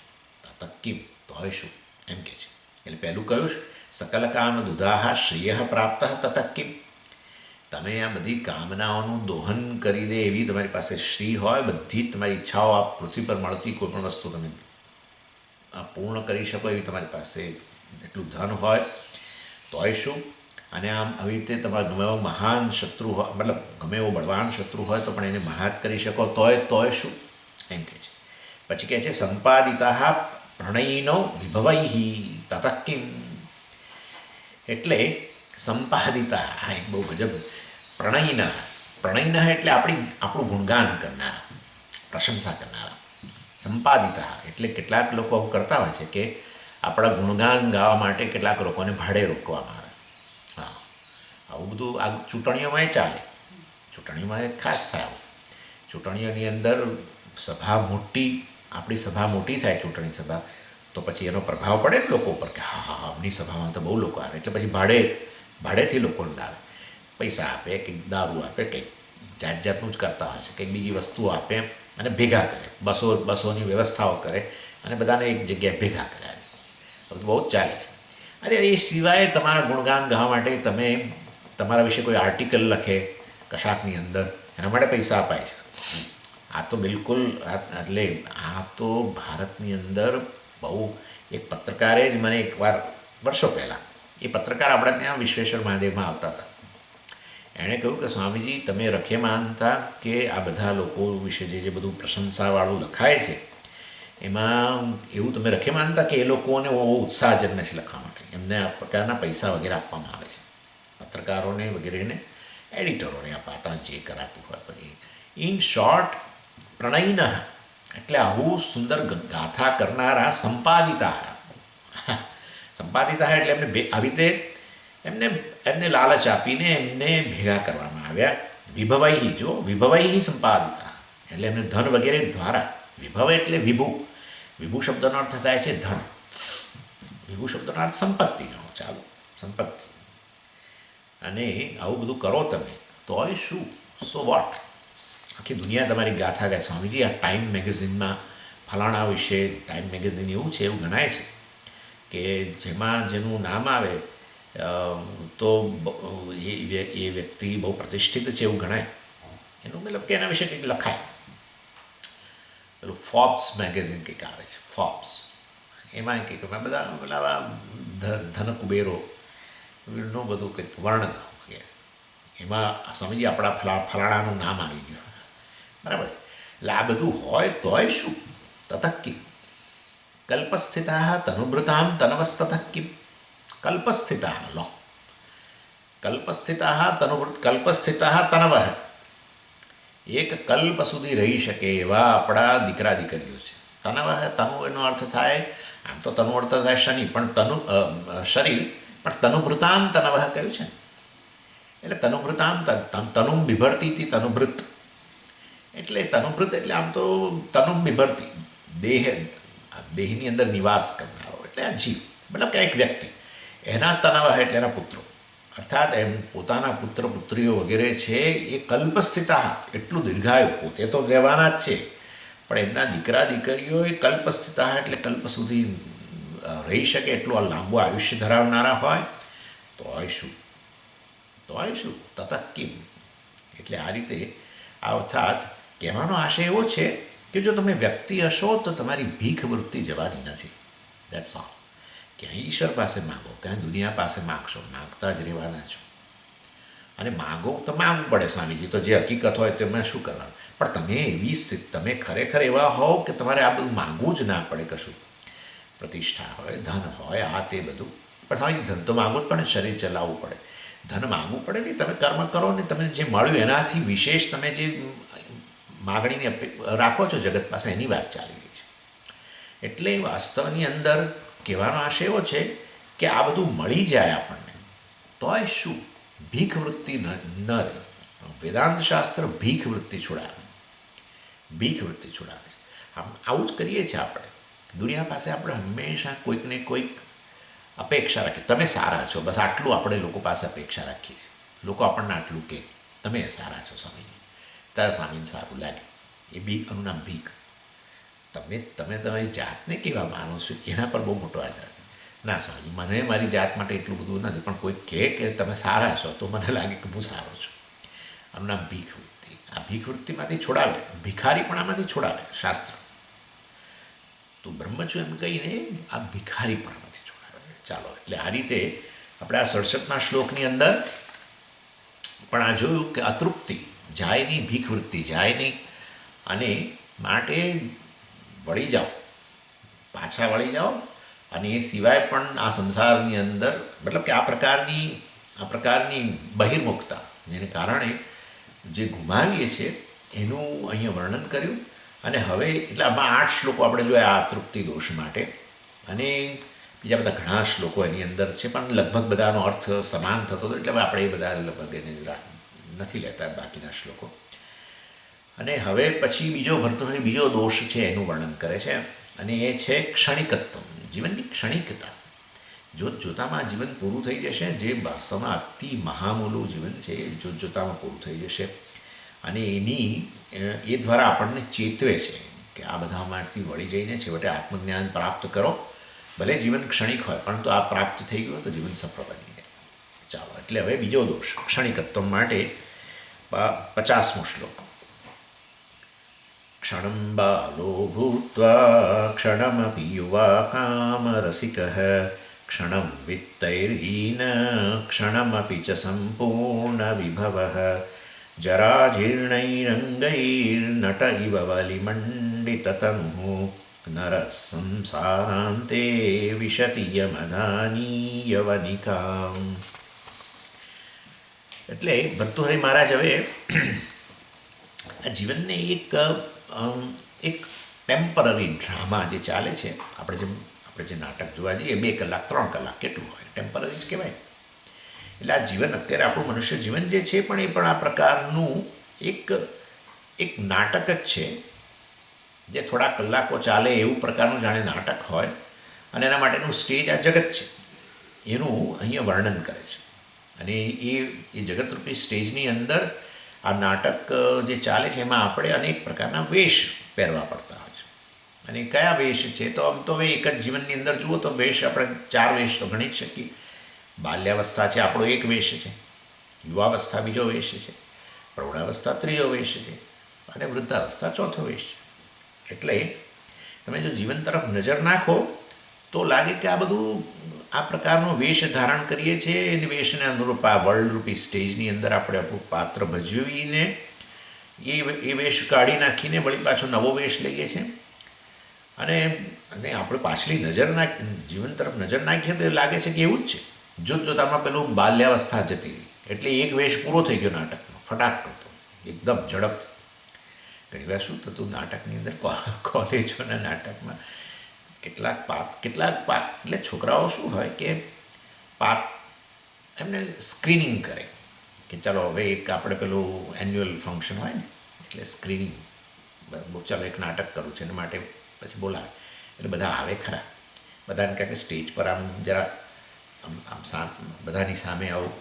તક્કીમ, તોય શું એમ કે છે. એટલે પહેલું કહ્યું સકલ કામ દુધાહ શ્રેય પ્રાપ્ત તતક્કીમ. તમે આ બધી કામનાઓનું દોહન કરી દે એવી તમારી પાસે શ્રી હોય, બધી જ તમારી ઈચ્છાઓ આ પૃથ્વી પર મળતી કોઈ પણ વસ્તુ તમે પૂર્ણ કરી શકો એવી તમારી પાસે એટલું ધન હોય તોય શું? અને આમ આવી રીતે તમારા ગમે એવો મહાન શત્રુ હોય, મતલબ ગમે એવો બળવાન શત્રુ હોય તો પણ એને મહાત કરી શકો તોય શું એમ કહે છે. પછી કહે છે સંપાદિતા પ્રણયીનો વિભવૈ તતક્કીમ. એટલે સંપાદિતા, આ એક બહુ ગજબ. પ્રણયિના એટલે આપણું ગુણગાન કરનારા, પ્રશંસા કરનારા. સંપાદિતા એટલે કેટલાક લોકો આવું કરતા હોય છે કે આપણા ગુણગાન ગાવા માટે કેટલાક લોકોને ભાડે રોકવામાં આવે. હા, આવું બધું આ ચૂંટણીઓમાં ચાલે. ચૂંટણીમાં ખાસ થાય આવું. ચૂંટણીઓની અંદર આપણી સભા મોટી થાય, ચૂંટણી સભા, તો પછી એનો પ્રભાવ પડે ને લોકો ઉપર કે હા આમની સભામાં તો બહુ લોકો આવે. એટલે પછી ભાડેથી લોકોને લાવે, પૈસા આપે, કંઈક દારૂ આપે, કંઈક જાત જાતનું જ કરતા હોય છે, કંઈક બીજી વસ્તુઓ આપે અને ભેગા કરે. બસોની વ્યવસ્થાઓ કરે અને બધાને એક જગ્યાએ ભેગા કરે. બધું બહુ જ ચાલે છે. અરે એ સિવાય તમારા ગુણગાન ગાવા માટે તમે તમારા વિશે કોઈ આર્ટિકલ લખે કશાકની અંદર, એના માટે પૈસા અપાય છે. આ તો બિલકુલ, એટલે આ તો ભારતની અંદર બહુ, એક પત્રકારે જ મને એકવાર વર્ષો પહેલાં, એ પત્રકાર આપણા ત્યાં વિશ્વેશ્વર મહાદેવમાં આવતા હતા. એણે કહ્યું કે સ્વામીજી તમે રખે માનતા કે આ બધા લોકો વિશે જે બધું પ્રશંસાવાળું લખાય છે એમાં એવું તમે રખે માનતા કે એ લોકોને બહુ ઉત્સાહ જન્મે છે લખવા માટે, એમને આ પ્રકારના પૈસા વગેરે આપવામાં આવે છે, પત્રકારોને વગેરેને, એડિટરોને અપાતા જે કરાતું હોય. પછી ઇન શોર્ટ પ્રણયિન એટલે આવું સુંદર ગાથા કરનારા સંપાદિતા એટલે એમને આવી રીતે એમને લાલચ આપીને એમને ભેગા કરવામાં આવ્યા. વિભવૈ, જો વિભવૈ સંપાદિતા એટલે એમને ધન વગેરે દ્વારા. વિભવ એટલે વિભુ શબ્દનો અર્થ થાય છે ધન. વિભુ શબ્દનો અર્થ સંપત્તિનો. ચાલો, સંપત્તિ. અને આવું બધું કરો તમે તોય શું? So what? આખી દુનિયા તમારી ગાથા ગાય. સ્વામીજી આ ટાઈમ મેગેઝિનમાં ફલાણા વિશે ટાઈમ મેગેઝિન એવું છે, એવું ગણાય છે કે જેમાં જેનું નામ આવે તો એ વ્યક્તિ બહુ પ્રતિષ્ઠિત છે એવું ગણાય. એનું મતલબ કે એના વિશે કંઈક લખાય. પેલું ફોર્બ્સ મેગેઝિન કંઈક આવે છે, ફોર્બ્સ, એમાં કંઈક બધા પેલા ધન કુબેરો નું બધું કંઈક વર્ણન કે એમાં સમજીએ આપણા ફલાણાનું નામ આવી ગયું, બરાબર છે. એટલે આ બધું હોય તોય શું? તતક્કી કલ્પસ્થિતા તનુભૃતામ તનવસ્તતઃ કિમ. કલ્પસ્થિતા લો, કલ્પસ્થિતા તનવ, એક કલ્પ સુધી રહી શકે એવા આપણા દીકરા દીકરીઓ છે. તનવ, તનુ એનો અર્થ થાય, આમ તો તનુ અર્થ થાય શનિ, પણ શરીર, પણ તનુભૃતામ તનવ કહ્યું છે ને. એટલે તનુભૃતામ તનુમ બિભરતી તનુભૃત, એટલે તનુભૃત એટલે આમ તો તનુમ બિભરતી, દેહની અંદર નિવાસ કરનારો, એટલે આ જીવ, મતલબ કે એક વ્યક્તિ, એના તનવ એટલે એના પુત્રો, અર્થાત એમ પોતાના પુત્ર પુત્રીઓ વગેરે છે એ કલ્પસ્થિતા, એટલું દીર્ઘાયુ, પોતે તો રહેવાના જ છે, પણ એમના દીકરા દીકરીઓ એ કલ્પસ્થિતા એટલે કલ્પ સુધી રહી શકે એટલું આ લાંબુ આયુષ્ય ધરાવનારા હોય તોય શું, તોય શું, તતઃ કિમ. એટલે આ રીતે અર્થાત કહેવાનો આશય એવો છે કે જો તમે વ્યક્તિ હશો તો તમારી ભીખ વૃત્તિ જવાની નથી. That's all. ક્યાંય ઈશ્વર પાસે માગો, ક્યાંય દુનિયા પાસે માગશો, માગતા જ રહેવાના છો. અને માગો તો માગવું પડે સ્વામીજી, તો જે હકીકત હોય તેમાં શું કરવાનું. પણ તમે એવી સ્થિતિ, તમે ખરેખર એવા હોવ કે તમારે આ બધું માગવું જ ના પડે કશું. પ્રતિષ્ઠા હોય, ધન હોય, આ તે બધું, પણ સ્વામીજી ધન તો માગવું જ પડે, શરીર ચલાવવું પડે, ધન માગવું પડે નહીં. તમે કર્મ કરો ને તમે જે મળ્યું એનાથી વિશેષ તમે જે માગણીની રાખો છો જગત પાસે, એની વાત ચાલી રહી છે. એટલે વાસ્તવની અંદર કહેવાનો આશય એવો છે કે આ બધું મળી જાય આપણને તોય શું, ભીખ વૃત્તિ ન રહે. વેદાંત શાસ્ત્ર ભીખ વૃત્તિ છોડાવે, ભીખ વૃત્તિ છોડાવે છે. આવું જ કરીએ છીએ આપણે દુનિયા પાસે. આપણે હંમેશા કોઈકને કોઈક અપેક્ષા રાખીએ, તમે સારા છો, બસ આટલું આપણે લોકો પાસે અપેક્ષા રાખીએ છીએ. લોકો આપણને આટલું કે તમે સારા છો સ્વામીજી, તારા સ્વામીને સારું લાગે, એ ભીખ, એનું નામ ભીખ. તમે તમારી જાતને કેવા માનો છો એના પર બહુ મોટો આધાર છે. ના સ્વામી, મને મારી જાત માટે એટલું બધું નથી, પણ કોઈ કહે કે તમે સારા છો તો મને લાગે કે હું સારો છું. આનું નામ ભીખ વૃત્તિ. આ ભીખ વૃત્તિમાંથી છોડાવે, ભિખારીપણામાંથી છોડાવે શાસ્ત્ર. તું બ્રહ્મ છું એમ કહીને આ ભિખારીપણામાંથી છોડાવે. ચાલો, એટલે આ રીતે આપણે આ 67મા શ્લોકની અંદર પણ આ જોયું કે અતૃપ્તિ જાય નહીં, ભીખ વૃત્તિ જાય નહીં, અને માટે વળી જાઓ, પાછા વળી જાઓ. અને એ સિવાય પણ આ સંસારની અંદર, મતલબ કે આ પ્રકારની બહિર્મુખતા, જેને કારણે જે ગુમાવીએ છીએ એનું અહીંયા વર્ણન કર્યું. અને હવે એટલે આમાં 8 શ્લોકો આપણે જોયા આ તૃપ્તિ દોષ માટે, અને બીજા બધા ઘણા શ્લોકો એની અંદર છે, પણ લગભગ બધાનો અર્થ સમાન થતો હતો, એટલે આપણે એ બધા લગભગ એને નથી લેતા બાકીના શ્લોકો. અને હવે પછી બીજો દોષ છે એનું વર્ણન કરે છે, અને એ છે ક્ષણિકત્વ, જીવનની ક્ષણિકતા. જોતામાં જીવન પૂરું થઈ જશે, જે વાસ્તવમાં અતિ મહામૂલું જીવન છે એ જોતામાં પૂરું થઈ જશે. અને એ દ્વારા આપણને ચેતવે છે કે આ બધામાંથી વળી જઈને છેવટે આત્મજ્ઞાન પ્રાપ્ત કરો. ભલે જીવન ક્ષણિક હોય, પરંતુ આ પ્રાપ્ત થઈ ગયું તો જીવન સફળ બની જાય. ચાલો, એટલે હવે બીજો દોષ ક્ષણિકત્વ માટે 50મો શ્લોક. ક્ષણં બાલો ભૂત્વા ક્ષણમપિ યુવા કામરસિકઃ ક્ષણં વિત્તૈર્હીન ક્ષણમપિ ચ સંપૂર્ણ વિભવઃ જરાજીર્ણૈરંગૈર્નટ ઇવ વલિમંડિતતનુઃ નરઃ સંસારાન્તે વિશતિ યમધાની યવનિકામ. એટલે ભર્તૃહરિ મહારાજ હવે આ જીવનને એક ટેમ્પરરી ડ્રામા જે ચાલે છે, આપણે જે નાટક જોવા જઈએ 2 કલાક 3 કલાક કેટલું હોય, ટેમ્પરરી જ કહેવાય. એટલે આ જીવન, અત્યારે આપણું મનુષ્ય જીવન જે છે, પણ એ પણ આ પ્રકારનું એક નાટક જ છે, જે થોડા કલાકો ચાલે એવું પ્રકારનું જાણે નાટક હોય, અને એના માટેનું સ્ટેજ આ જગત છે, એનું અહીંયા વર્ણન કરે છે. અને એ જગતરૂપી સ્ટેજની અંદર આ નાટક જે ચાલે છે એમાં આપણે અનેક પ્રકારના વેશ પહેરવા પડતા હોય છે. અને કયા વેશ છે, તો આમ તો હવે એક જ જીવનની અંદર જુઓ તો વેશ આપણે 4 વેશ તો ગણી જ શકીએ. બાલ્યાવસ્થા છે આપણો એક વેશ છે, યુવાવસ્થા બીજો વેશ છે, પ્રૌઢાવસ્થા ત્રીજો વેશ છે, અને વૃદ્ધાવસ્થા ચોથો વેશ છે. એટલે તમે જો જીવન તરફ નજર નાખો તો લાગે કે આ બધું આ પ્રકારનો વેશ ધારણ કરીએ છીએ, એ વેશને અનુરૂપ આ વર્લ્ડરૂપી સ્ટેજની અંદર આપણે આપણું પાત્ર ભજવીને એ વેશ કાઢી નાખીને વળી પાછો નવો વેશ લઈએ છીએ. અને આપણે પાછલી જીવન તરફ નજર નાખીએ તો એ લાગે છે કે એવું જ છે. જોતામાં પેલું બાલ્યાવસ્થા જતી રહી એટલે એક વેશ પૂરો થઈ ગયો નાટકનો, ફટાક કરતો એકદમ ઝડપથી. ઘણી વાર શું થતું નાટકની અંદર, કોલેજોના નાટકમાં કેટલાક એટલે છોકરાઓ શું હોય કે એમને સ્ક્રીનિંગ કરે કે ચાલો હવે એક આપણે પેલું એન્યુઅલ ફંક્શન હોય ને એટલે સ્ક્રીનિંગ, ચાલો એક નાટક કરવું છે એના માટે પછી બોલાવે. એટલે બધા આવે ખરા, બધાને કહે કે સ્ટેજ પર આમ જરા બધાની સામે આવું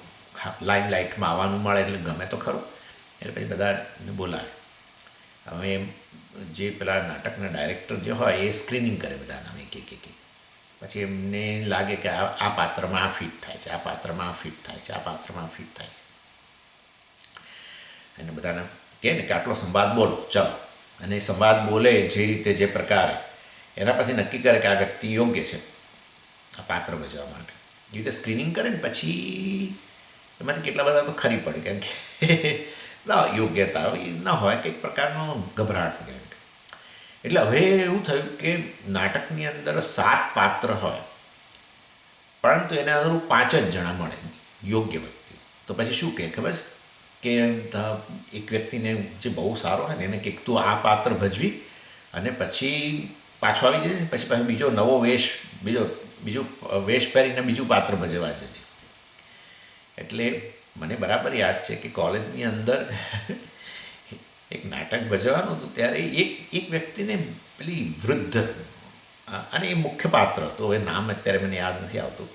લાઇમ લાઇટમાં આવવાનું મળે એટલે ગમે તો ખરું. એટલે પછી બધાને બોલાવે. હવે જે પેલા નાટકના ડાયરેક્ટર જે હોય એ સ્ક્રીનિંગ કરે બધાના એક એક એક. પછી એમને લાગે કે આ પાત્રમાં આ ફિટ થાય છે, આ પાત્રમાં આ ફિટ થાય છે, આ પાત્રમાં આ ફિટ થાય છે. અને બધાને કહે ને કે આટલો સંવાદ બોલો ચાલો, અને સંવાદ બોલે જે રીતે જે પ્રકારે એના પછી નક્કી કરે કે આ વ્યક્તિ યોગ્ય છે આ પાત્ર ભજવવા માટે. એ રીતે સ્ક્રીનિંગ કરે ને પછી એમાંથી કેટલા બધા તો ખરી પડે, કારણ કે યોગ્યતા ન હોય કંઈક પ્રકારનો ગભરાટ વગેરે. એટલે હવે એવું થયું કે નાટકની અંદર 7 પાત્ર હોય પરંતુ એને અનુરૂપ 5 જ જણા મળે યોગ્ય વ્યક્તિ. તો પછી શું કહે ખબર છે કે એક વ્યક્તિને જે બહુ સારો હોય ને એને કંઈક તું આ પાત્ર ભજવી અને પછી પાછો આવી જજે, પછી પાછો બીજો નવો વેશ બીજું વેશ પહેરીને બીજું પાત્ર ભજવા જજે. એટલે મને બરાબર યાદ છે કે કોલેજની અંદર એક નાટક ભજવાનું હતું ત્યારે એક વ્યક્તિને પેલી વૃદ્ધ, અને એ મુખ્ય પાત્ર હતું, એ નામ અત્યારે મને યાદ નથી આવતું,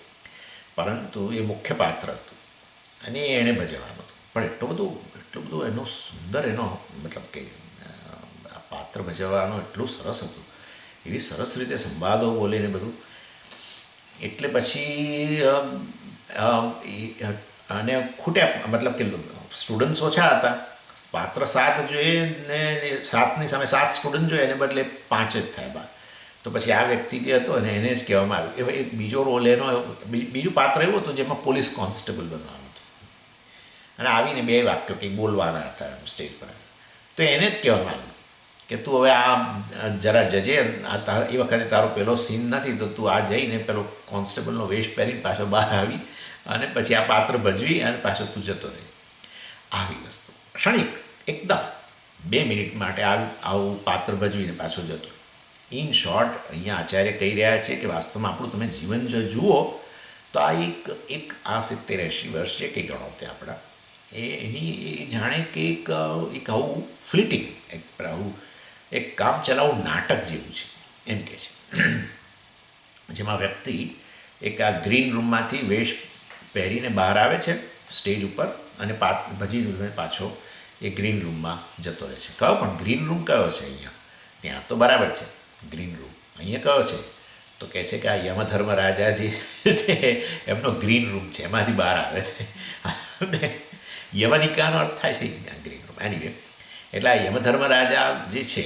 પરંતુ એ મુખ્ય પાત્ર હતું અને એણે ભજવાનું હતું. પણ એટલું બધું એનો સુંદર મતલબ કે આ પાત્ર ભજવવાનું એટલું સરસ હતું, એવી સરસ રીતે સંવાદો બોલીને બધું. એટલે પછી અને ખૂટ્યા, મતલબ કે સ્ટુડન્ટ્સ ઓછા હતા, પાત્ર 7 જોઈએ ને 7ની સામે 7 સ્ટુડન્ટ જોઈએ એને બદલે 5 જ થાય બાર. તો પછી આ વ્યક્તિ જે હતો ને એને જ કહેવામાં આવ્યું એ બીજો રોલ એનો, બીજું પાત્ર એવું હતું જેમાં પોલીસ કોન્સ્ટેબલ બનવાનું હતું અને આવીને 2 વાક્યો કંઈક બોલવાના હતા સ્ટેજ પર. તો એને જ કહેવામાં આવ્યું કે તું હવે આ જરા જજે, એ વખતે તારો પેલો સીન નથી તો તું આ જઈને પેલો કોન્સ્ટેબલનો વેશ પહેરીને પાછો બહાર આવી અને પછી આ પાત્ર ભજવી અને પાછો તું જતો રહે. આવી વસ્તુ ક્ષણિક એકદમ 2 મિનિટ માટે આવું પાત્ર ભજવીને પાછો જતો. ઇન શોર્ટ અહીંયા આચાર્ય કહી રહ્યા છે કે વાસ્તવમાં આપણું તમે જીવન જો જુઓ તો આ એક આ 70-80 વર્ષ છે કંઈ ગણો તે આપણા એ જાણે કે એક આવું ફ્લિટિંગ એક કામ ચલાવું નાટક જેવું છે એમ કહે છે, જેમાં વ્યક્તિ એક આ ગ્રીન રૂમમાંથી વેશ પહેરીને બહાર આવે છે સ્ટેજ ઉપર અને ભજીને પાછો એ ગ્રીન રૂમમાં જતો રહે છે. કયો પણ ગ્રીન રૂમ કયો છે અહીંયા? ત્યાં તો બરાબર છે ગ્રીન રૂમ, અહીંયા કયો છે તો કહે છે કે આ યમધર્મ રાજાજી છે એમનો ગ્રીન રૂમ છે, એમાંથી બહાર આવે છે. અને યવનિકાનો અર્થ થાય છે ગ્રીન રૂમ. એનીવે એટલે આ યમધર્મ રાજા જે છે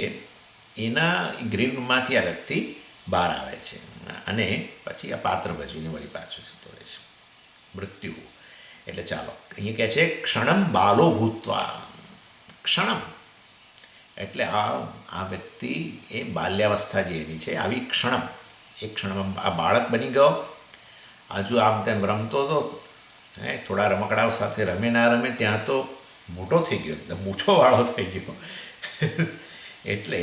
એના ગ્રીન રૂમમાંથી આ વ્યક્તિ બહાર આવે છે અને પછી આ પાત્ર ભજવીને વળી પાછો જતો રહે છે. મૃત્યુ એટલે ચાલો અહીંયા કહે છે ક્ષણમ બાલો ભૂત્વા. ક્ષણમ એટલે આ વ્યક્તિ એ બાલ્યાવસ્થા જે એની છે આવી ક્ષણમ, એક ક્ષણમાં આ બાળક બની ગયો. આજુ આમ તેમ રમતો હતો, થોડા રમકડાઓ સાથે રમે ના રમે ત્યાં તો મોટો થઈ ગયો, એકદમ મૂછોવાળો થઈ ગયો. એટલે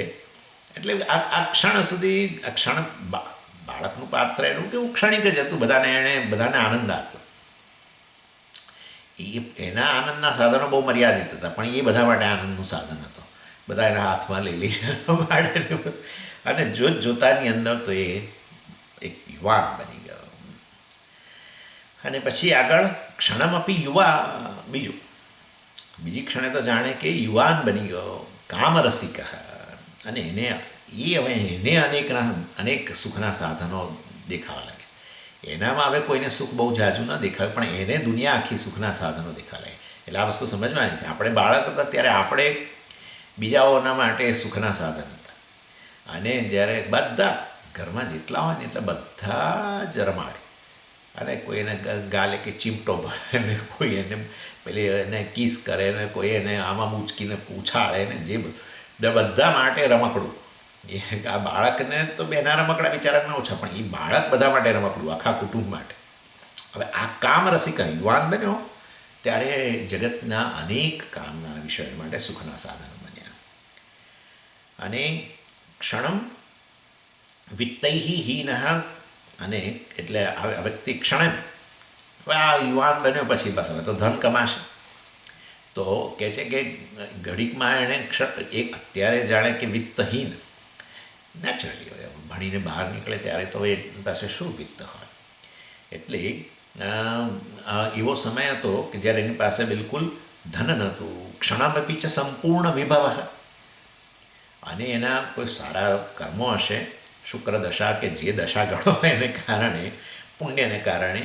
આ ક્ષણ સુધી આ ક્ષણ બાળકનું પાત્ર એનું કેવું ક્ષણિક જ હતું, બધાને આનંદ આપ્યો. એના આનંદના સાધનો બહુ મર્યાદિત હતા પણ એ બધા માટે આનંદનું સાધન હતો. બધા એના હાથમાં લઈ રમાડે અને જોતાની અંદર તો એ એક યુવાન બની ગયો. અને પછી આગળ ક્ષણમપી યુવા, બીજી ક્ષણે તો જાણે કે યુવાન બની ગયો. કામરસિક, અને એને એ હવે એને અનેક સુખના સાધનો દેખાવા લાગે. એનામાં હવે કોઈને સુખ બહુ ઝાઝું ન દેખાય, પણ એને દુનિયા આખી સુખના સાધનો દેખાવા લાગે. એટલે આ વસ્તુ સમજવાની છે. આપણે બાળક હતા ત્યારે આપણે બીજાઓના માટે સુખના સાધન હતા, અને જ્યારે બધા ઘરમાં જેટલા હોય ને એટલે બધા જ રમાડે, અને કોઈ એને ગાલે કે ચીમટો ભરે ને કોઈ એને પેલી એને કિસ કરે ને કોઈ એને આમાં મૂચકીને પૂછાડે ને જે બધા માટે રમકડું. એ આ બાળકને તો બેના રમકડા બિચારાના ઓછા, પણ એ બાળક બધા માટે રમકડું, આખા કુટુંબ માટે. હવે આ કામ રસિકા યુવાન બન્યો ત્યારે જગતના અનેક કામના વિષયો માટે સુખના સાધનો બન્યા. અને ક્ષણમ વિત્તૈહી હીનઃ, અને એટલે આ વ્યક્તિ ક્ષણે, હવે આ યુવાન બન્યો પછી બસ હવે તો ધન કમાશે. તો કહે છે કે ઘડીકમાં એણે એક અત્યારે જાણે કે વિત્તહીન નેચરલી હોય, ભણીને બહાર નીકળે ત્યારે તો એ પાસે શું વિત્ત હોય. એટલે એવો સમય હતો કે જ્યારે એની પાસે બિલકુલ ધન નહોતું. ક્ષણમપી ચ સંપૂર્ણ વિભવ, અને એના કોઈ સારા કર્મો હશે, શુક્ર દશા કે જે દશા ગણો એને કારણે, પુણ્યને કારણે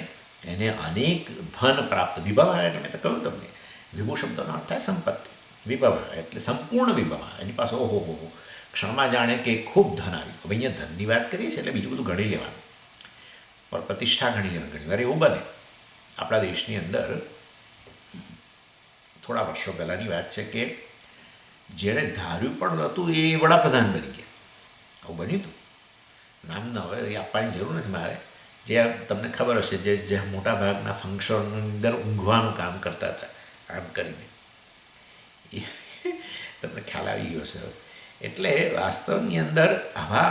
એને અનેક ધન પ્રાપ્ત. વિભવ એટલે મેં તો કહ્યું તમને, વિભુ શબ્દનો અર્થ થાય સંપત્તિ, વિભવ એટલે સંપૂર્ણ વિભવ. એની પાસે ઓહો હો, ક્ષણમાં જાણે કે ખૂબ ધન આવ્યું. હવે અહીંયા ધનની વાત કરીએ છીએ એટલે બીજું બધું ગણી લેવાનું, પણ પ્રતિષ્ઠા ગણી લેવાની. ઘણી વાર એવું બને, આપણા દેશની અંદર થોડા વર્ષો પહેલાંની વાત છે કે જેણે ધાર્યું પણ નહોતું એ વડાપ્રધાન બની ગયા. આવું બન્યું હતું. નામ ન હવે એ આપવાની જરૂર નથી મારે. જે તમને ખબર હશે, જે મોટા ભાગના ફંક્શનની અંદર ઊંઘવાનું કામ કરતા હતા આમ કરીને, એ તમને ખ્યાલ આવી ગયો હશે. એટલે વાસ્તવની અંદર આવા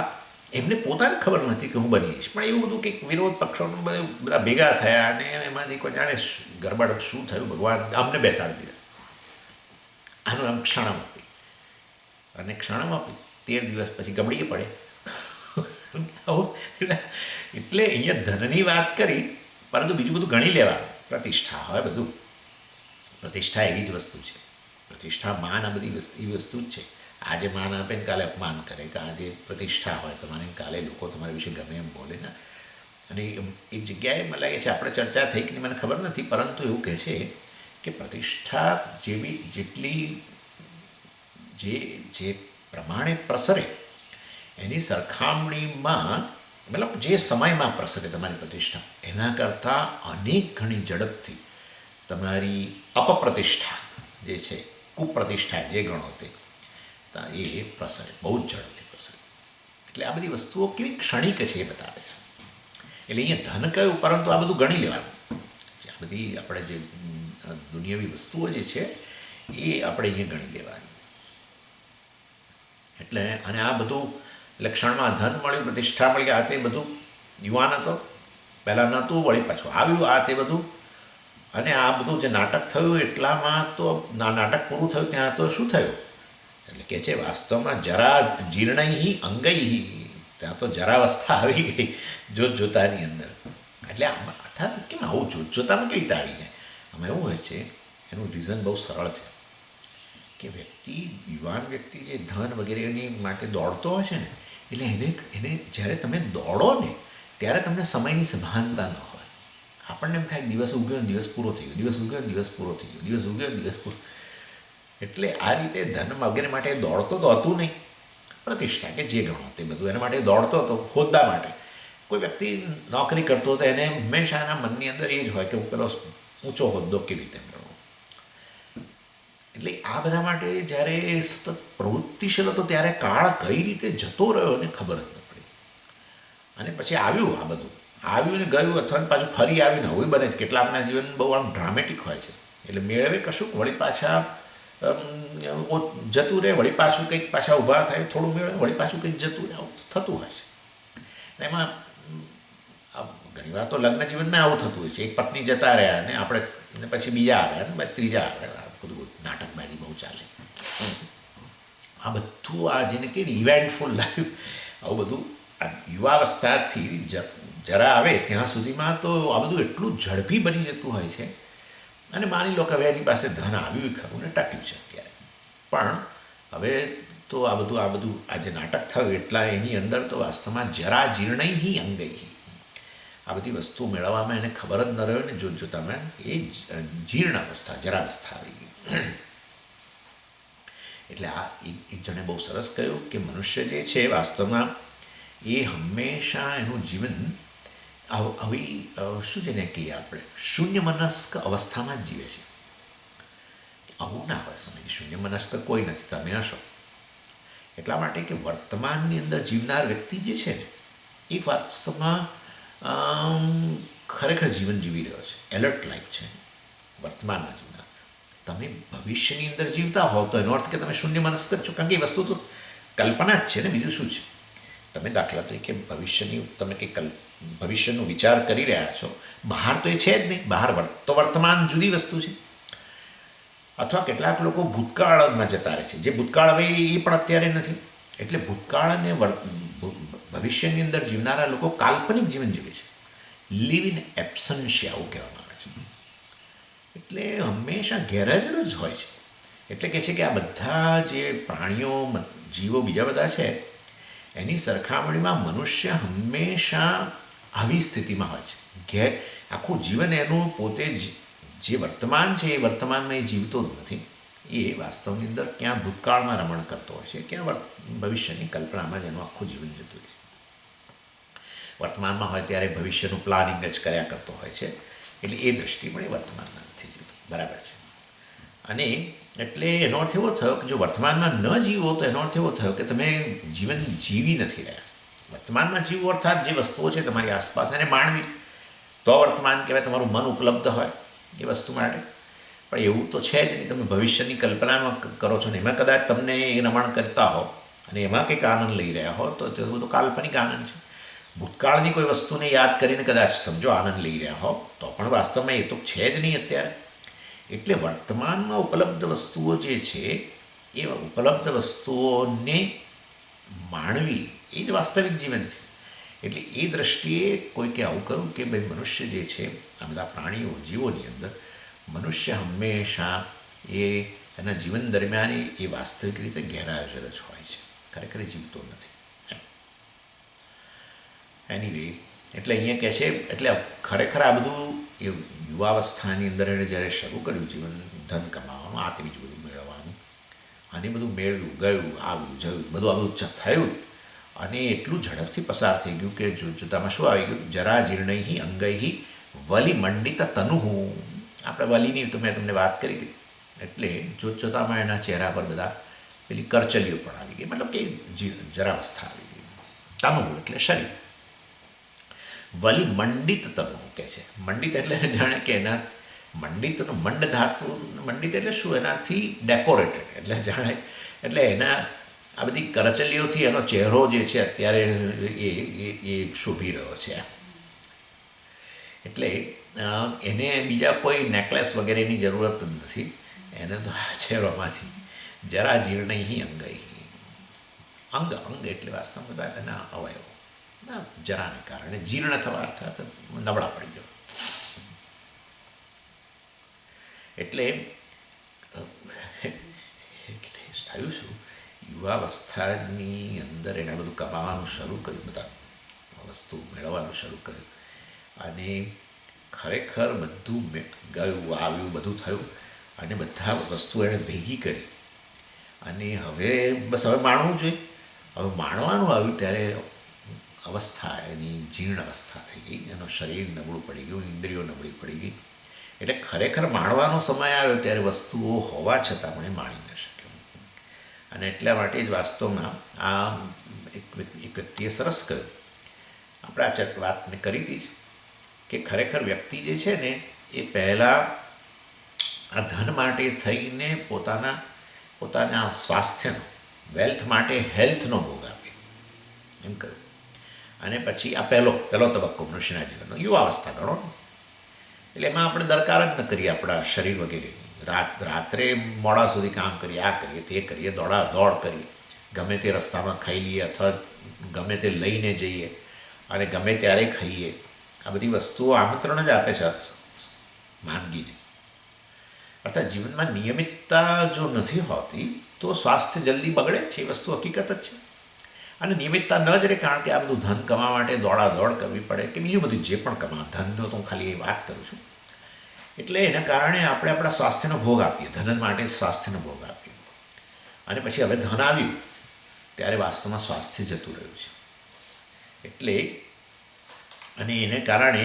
એમને પોતાને ખબર નથી કે હું બની જઈશ, પણ એવું બધું કંઈક વિરોધ પક્ષોનું બધા ભેગા થયા અને એમાંથી કોઈ જાણે ગરબડ શું થયું, ભગવાન અમને બેસાડી દીધા. આનું નામ ક્ષણમ આપી. અને ક્ષણમ આપી 13 દિવસ પછી ગબડીએ પડે. એટલે અહીંયા ધનની વાત કરી, પરંતુ બીજું બધું ગણી લેવાનું. પ્રતિષ્ઠા હોય, બધું પ્રતિષ્ઠા એવી જ વસ્તુ છે. પ્રતિષ્ઠા માન આ બધી એવી વસ્તુ જ છે. આજે માન આપે ને કાલે અપમાન કરે, કે આજે પ્રતિષ્ઠા હોય તમારે કાલે લોકો તમારા વિશે ગમે એમ બોલે ને. અને એક જગ્યાએ મને લાગે છે આપણે ચર્ચા થઈ કે મને ખબર નથી, પરંતુ એવું કહે છે કે પ્રતિષ્ઠા જેટલી જે પ્રમાણે પ્રસરે એની સરખામણીમાં, મતલબ જે સમયમાં પ્રસરે તમારી પ્રતિષ્ઠા, એના કરતાં અનેક ઘણી ઝડપથી તમારી અપપ્રતિષ્ઠા જે છે, કુપ્રતિષ્ઠા જે ગણો તે, એ પ્રસરે, બહુ જ ઝડપથી પ્રસરે. એટલે આ બધી વસ્તુઓ કેવી ક્ષણિક છે એ બતાવે છે. એટલે અહીંયા ધન કહ્યું, પરંતુ આ બધું ગણી લેવાનું. આ બધી આપણે જે દુનિયાવી વસ્તુઓ જે છે એ આપણે અહીંયા ગણી લેવાની. એટલે અને આ બધું એટલે ક્ષણમાં ધન મળ્યું, પ્રતિષ્ઠા મળી, આ તે બધું યુવાન હતો, પહેલાં નહોતું, વળી પાછું આવ્યું આ તે બધું. અને આ બધું જે નાટક થયું એટલામાં તો નાટક પૂરું થયું ત્યાં તો શું થયું? એટલે કે છે વાસ્તવમાં જરા જીર્ણૈ અંગૈ, ત્યાં તો જરાવસ્થા આવી ગઈ જોતાની અંદર. એટલે આમાં અર્થાત કેમ આવું જોતામાં કેવી રીતે આવી જાય? આમાં એવું હોય છે, એનું રીઝન બહુ સરળ છે કે યુવાન વ્યક્તિ જે ધન વગેરેની માટે દોડતો હોય છે ને, એટલે એને જ્યારે તમે દોડો ને ત્યારે તમને સમયની સભાનતા ન હોય. આપણને એમ થાય દિવસ ઉગ્યો દિવસ પૂરો થઈ ગયો, દિવસ ઉગ્યો દિવસ પૂરો થઈ ગયો, દિવસ ઉગ્યો દિવસ પૂરો. એટલે આ રીતે ધન વગેરે માટે દોડતો તો હતું નહીં. પ્રતિષ્ઠા કે જે ગણો તે બધું એના માટે દોડતો હતો, હોદ્દા માટે. કોઈ વ્યક્તિ નોકરી કરતો હતો, એને હંમેશા એના મનની અંદર એ જ હોય કે હું પેલો ઊંચો હોદ્દો કેવી રીતે મેળવો. એટલે આ બધા માટે જ્યારે સતત પ્રવૃત્તિશીલ હતો ત્યારે કાળ કઈ રીતે જતો રહ્યો એને ખબર જ ન પડી. અને પછી આવ્યું આ બધું, આવ્યું ને ગયું, અથવા પાછું ફરી આવીને હવે બને છે. કેટલાકના જીવન બહુ આમ ડ્રામેટિક હોય છે. એટલે મેળવે કશું, વળી પાછા જતું રહે, વળી પાછું કંઈક પાછા ઊભા થાય, થોડું મેળવે, વળી પાછું કંઈક જતું રહે, આવું થતું હોય છે. એમાં ઘણી વાર તો લગ્ન જીવનમાં આવું થતું હોય છે. એક પત્ની જતા રહ્યા અને આપણે પછી બીજા આવ્યા ને ત્રીજા આવ્યા, બધું નાટકબાજી બહુ ચાલે છે. આ બધું આ જેને કે ઇવેન્ટફુલ લાઈફ, આવું બધું આ યુવાવસ્થાથી જરા આવે ત્યાં સુધીમાં તો આ બધું એટલું ઝડપી બની જતું હોય છે. અને માની લો કે હવે એની પાસે ધન આવ્યું ખરું ને ટક્યું છે અત્યારે, પણ હવે તો આ બધું આ જે નાટક થયું એટલા એની અંદર તો વાસ્તવમાં જરા જીર્ણૈ અંગૈ આ બધી વસ્તુઓ મેળવવામાં એને ખબર જ ન રહ્યો ને જોતામાં એ જીર્ણ અવસ્થા જરાવસ્થા આવી ગઈ. એટલે આ એક જણે બહુ સરસ કહ્યું કે મનુષ્ય જે છે વાસ્તવમાં એ હંમેશા એનું જીવન આવી શું જેને કહીએ આપણે શૂન્ય મનસ્ક અવસ્થામાં જ જીવે છે. આવું ના હોય સમય શૂન્ય મનસ્ક કોઈ નથી, તમે હશો. એટલા માટે કે વર્તમાનની અંદર જીવનાર વ્યક્તિ જે છે ને એ વાસ્તવમાં ખરેખર જીવન જીવી રહ્યો છે, એલર્ટ લાઈફ છે વર્તમાનમાં જીવનાર. તમે ભવિષ્યની અંદર જીવતા હોવ તો એનો અર્થ કે તમે શૂન્ય મનસ્ક જ છો, કારણ કે એ વસ્તુ તો કલ્પના જ છે ને, બીજું શું છે. તમે દાખલા તરીકે તમે કંઈક ભવિષ્યનો વિચાર કરી રહ્યા છો, બહાર તો એ છે જ નહીં, બહાર તો વર્તમાન જુદી વસ્તુ છે. અથવા કેટલાક લોકો ભૂતકાળમાં જતા રહે છે, જે ભૂતકાળ હવે એ પણ અત્યારે નથી. એટલે ભૂતકાળ અને ભવિષ્યની અંદર જીવનારા લોકો કાલ્પનિક જીવન જીવે છે, લિવ ઇન એબ્સન્શિયા આવું કહેવામાં આવે છે. એટલે હંમેશા ગેરહાજર જ હોય છે. એટલે કહે છે કે આ બધા જે પ્રાણીઓ જીવો બીજા બધા છે એની સરખામણીમાં મનુષ્ય હંમેશા આવી સ્થિતિમાં હોય છે. આખું જીવન એનું પોતે જે વર્તમાન છે એ વર્તમાનમાં એ જીવતો જ નથી. એ વાસ્તવની અંદર ક્યાં ભૂતકાળમાં રમણ કરતો હોય છે, ક્યાં ભવિષ્યની કલ્પનામાં જ એનું આખું જીવન જતું હોય છે. વર્તમાનમાં હોય ત્યારે ભવિષ્યનું પ્લાનિંગ જ કર્યા કરતો હોય છે. એટલે એ દૃષ્ટિ પણ એ વર્તમાનમાં નથી જોતું. બરાબર છે. અને એટલે એનો અર્થ એવો થયો કે જો વર્તમાનમાં ન જીવો તો એનો અર્થ એવો થયો કે તમે જીવન જીવી નથી રહ્યા. વર્તમાનમાં જીવો અર્થાત જે વસ્તુઓ છે તમારી આસપાસ એને માણવી, તો વર્તમાન કહેવાય. તમારું મન ઉપલબ્ધ હોય એ વસ્તુ માટે. પણ એવું તો છે જ નહીં. તમે ભવિષ્યની કલ્પનામાં કરો છો ને એમાં કદાચ તમને એ રમણ કરતા હો અને એમાં કંઈક આનંદ લઈ રહ્યા હો તો તે બધું કાલ્પનિક આનંદ છે. ભૂતકાળની કોઈ વસ્તુને યાદ કરીને કદાચ સમજો આનંદ લઈ રહ્યા હો તો પણ વાસ્તવમાં એ તો છે જ નહીં અત્યારે. એટલે વર્તમાનમાં ઉપલબ્ધ વસ્તુઓ જે છે એ ઉપલબ્ધ વસ્તુઓને માણવી એ જ વાસ્તવિક જીવન છે. એટલે એ દ્રષ્ટિએ કોઈકે આવું કહ્યું કે ભાઈ મનુષ્ય જે છે આ બધા પ્રાણીઓ જીવોની અંદર મનુષ્ય હંમેશા એના જીવન દરમિયાન એ વાસ્તવિક રીતે ગેરહાજર જ હોય છે, ખરેખર જીવતો નથી. એનીવે એટલે અહીંયા કહે છે એટલે ખરેખર આ બધું એ યુવાવસ્થાની અંદર એણે જ્યારે શરૂ કર્યું જીવન ધન કમાવાનું, આ તે બીજું બધું મેળવવાનું, અને બધું મેળવ્યું, ગયું, આવ્યું, જયું, બધું આ બધું થયું અને એટલું ઝડપથી પસાર થઈ ગયું કે જોતામાં શું આવી ગયું, જરા જીર્ણૈ અંગૈ વલિ મંડિત તનુહુ. આપણે વલીની તો મેં તમને વાત કરી હતી. એટલે જોતામાં એના ચહેરા પર બધા પેલી કરચલીઓ પણ આવી ગઈ, મતલબ કે જરાવસ્થા આવી ગઈ. તનુહુ એટલે શરીર. વલિ મંડિત તનુહુ કહે છે. મંડિત એટલે જાણે કે એના મંડિતનું મંડ ધાતુ, મંડિત એટલે શું, એનાથી ડેકોરેટેડ, એટલે જાણે એટલે એના આ બધી કરચલીઓથી એનો ચહેરો જે છે અત્યારે એ શોભી રહ્યો છે. એટલે એને બીજા કોઈ નેકલેસ વગેરેની જરૂરત જ નથી. એને તો આ ચહેરામાંથી જરા જીર્ણૈ અંગૈ. અંગ એટલે વાસ્તવમાં બધા એના અવયવો જરાને કારણે જીર્ણ થવા અર્થાત નબળા પડી જવા. એટલે થયું શું, યુવાવસ્થાની અંદર એણે બધું કમાવાનું શરૂ કર્યું, બધા વસ્તુ મેળવવાનું શરૂ કર્યું અને ખરેખર બધું ગયું, આવ્યું, બધું થયું અને બધા વસ્તુ એણે ભેગી કરી અને હવે બસ હવે માણવું જોઈએ. હવે માણવાનું આવ્યું ત્યારે અવસ્થા એની જીર્ણ અવસ્થા થઈ ગઈ, એનું શરીર નબળું પડી ગયું, ઇન્દ્રિયો નબળી પડી ગઈ. એટલે ખરેખર માણવાનો સમય આવ્યો ત્યારે વસ્તુઓ હોવા છતાં પણ એ માણી ન શકે. અને એટલા માટે જ વાસ્તવમાં આ એક વ્યક્તિએ સરસ કહ્યું, આપણે આ વાત મેં કરી હતી કે ખરેખર વ્યક્તિ જે છે ને એ પહેલાં આ ધન માટે થઈને પોતાના સ્વાસ્થ્યનો, વેલ્થ માટે હેલ્થનો ભોગ આપે એમ કહ્યું. અને પછી આ પહેલો તબક્કો મનુષ્યના જીવનનો યુવાવસ્થા ગણો. એટલે એમાં આપણે દરકાર જ ન કરીએ આપણા શરીર વગેરેની. રાત્રે મોડા સુધી કામ કરીએ, આ કરીએ, તે કરીએ, દોડ કરીએ, ગમે તે રસ્તામાં ખાઈ લઈએ અથવા ગમે તે લઈને જઈએ અને ગમે ત્યારે ખાઈએ. આ બધી વસ્તુઓ આમંત્રણ જ આપે છે માંદગીને. અર્થાત જીવનમાં નિયમિતતા જો નથી હોતી તો સ્વાસ્થ્ય જલ્દી બગડે છે, એ વસ્તુ હકીકત જ છે. અને નિયમિતતા ન જ રહે, કારણ કે આ બધું ધન કમાવા માટે દોડાદોડ કરવી પડે કે બીજું બધું જે પણ ધનનો તો હું ખાલી એ વાત કરું છું. એટલે એના કારણે આપણે આપણા સ્વાસ્થ્યનો ભોગ આપીએ, ધન માટે સ્વાસ્થ્યનો ભોગ આપીએ, અને પછી હવે ધન આવ્યું ત્યારે વાસ્તવમાં સ્વાસ્થ્ય જતું રહ્યું છે. એટલે અને એને કારણે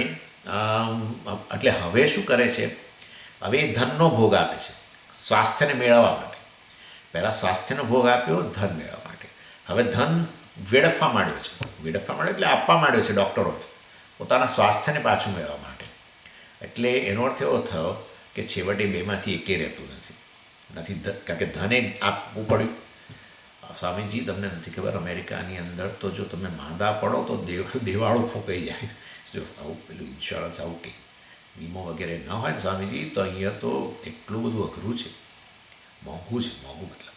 એટલે હવે શું કરે છે, હવે એ ધનનો ભોગ આપે છે સ્વાસ્થ્યને મેળવવા માટે. પહેલાં સ્વાસ્થ્યનો ભોગ આપ્યો ધન મેળવવા માટે, હવે ધન વેડફવા માંડ્યો એટલે આપવા માંડ્યો છે ડૉક્ટરોને પોતાના સ્વાસ્થ્યને પાછું મેળવવા માટે. એટલે એનો અર્થ એવો થયો કે છેવટે બેમાંથી એકે રહેતું નથી, કારણ કે ધને આપવું પડ્યું. સ્વામીજી, તમને નથી ખબર, અમેરિકાની અંદર તો જો તમે માંદા પડો તો દેવાળું ફૂંકાઈ જાય. જો આવું પેલું ઇન્સ્યોરન્સ આવું કંઈ વીમો વગેરે ન હોય ને સ્વામીજી, તો અહીંયા તો એટલું બધું અઘરું છે, મોંઘું મતલબ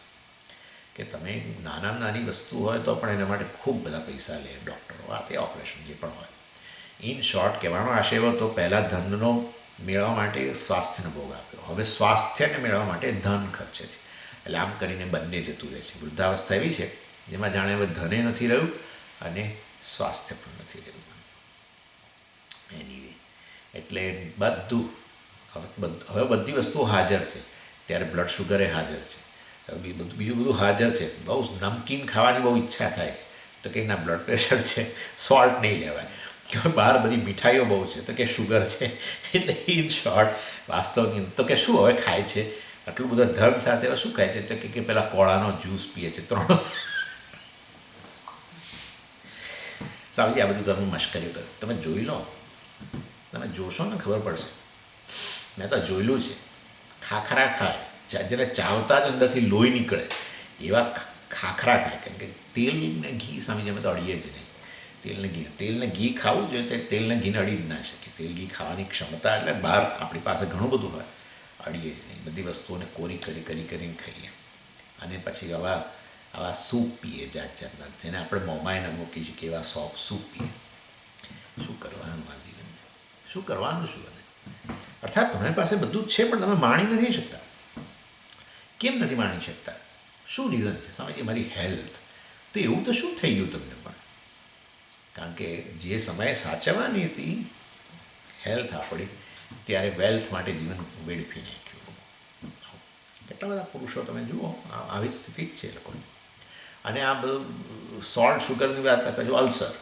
કે તમે નાની વસ્તુ હોય તો પણ એના માટે ખૂબ બધા પૈસા લે ડૉક્ટરો, આ તે ઓપરેશન જે પણ હોય. ઇન શોર્ટ કહેવાનો આશય એવો તો પહેલાં ધનનો મેળવવા માટે સ્વાસ્થ્યનો ભોગ આપ્યો, હવે સ્વાસ્થ્યને મેળવવા માટે ધન ખર્ચે છે. એટલે આમ કરીને બંને જતું રહે છે. વૃદ્ધાવસ્થા એવી છે જેમાં જાણે હવે ધને નથી રહ્યું અને સ્વાસ્થ્ય પણ નથી રહ્યું. એનીવે, એટલે બધું હવે બધી વસ્તુઓ હાજર છે. ત્યારે બ્લડ શુગર એ હાજર છે, બીજું બધું હાજર છે. બહુ નમકીન ખાવાની બહુ ઈચ્છા થાય છે તો કે ના, બ્લડ પ્રેશર છે, સોલ્ટ નહીં લેવાય. બહાર બધી મીઠાઈઓ બહુ છે તો કે શુગર છે. એટલે ઇન શોર્ટ વાસ્તવની તો કે શું હવે ખાય છે, આટલું બધું ધન સાથે હવે શું ખાય છે, તો કે પેલા કોળાનો જ્યુસ પીએ છે 3. સાવજી, આ બધું તમે મશ્કરી કરો, તમે જોઈ લો, તમે જોશો ને ખબર પડશે. મેં તો જોયેલું છે, ખાખરા ખાય, જેને ચાવતા જ અંદરથી લોહી નીકળે એવા ખાખરા ખાય. કારણ કે તેલ ને ઘી સામે અમે તો અડીએ જ નહીં. તેલને ઘી ખાવું જોઈએ, તો તેલને ઘીને અડી જ ના શકે. તેલ ઘી ખાવાની ક્ષમતા એટલે બહાર આપણી પાસે ઘણું બધું હોય, અડીએ જ નહીં. બધી વસ્તુઓને કોરી કરીને ખાઈએ. અને પછી આવા સૂપ પીએ જાતના, જેને આપણે મોંમાં ન મૂકી શકીએ એવા સૂપ પીએ. શું કરવાનું આ જીવન, શું કરવાનું શું? અને અર્થાત તમારી પાસે બધું જ છે પણ તમે માણી નથી શકતા. કેમ નથી માણી શકતા? શું રીઝન છે? સમજીએ, મારી હેલ્થ. તો એવું તો શું થઈ ગયું તમને પણ? કારણ કે જે સમયે સાચવવાની હતી હેલ્થ આપણી, ત્યારે વેલ્થ માટે જીવન વેડફી નાખ્યું. કેટલા બધા પુરુષો તમે જુઓ, આવી સ્થિતિ જ છે એ લોકોની. અને આ બધું સોલ્ટ શુગરની વાત કરતા જો અલ્સર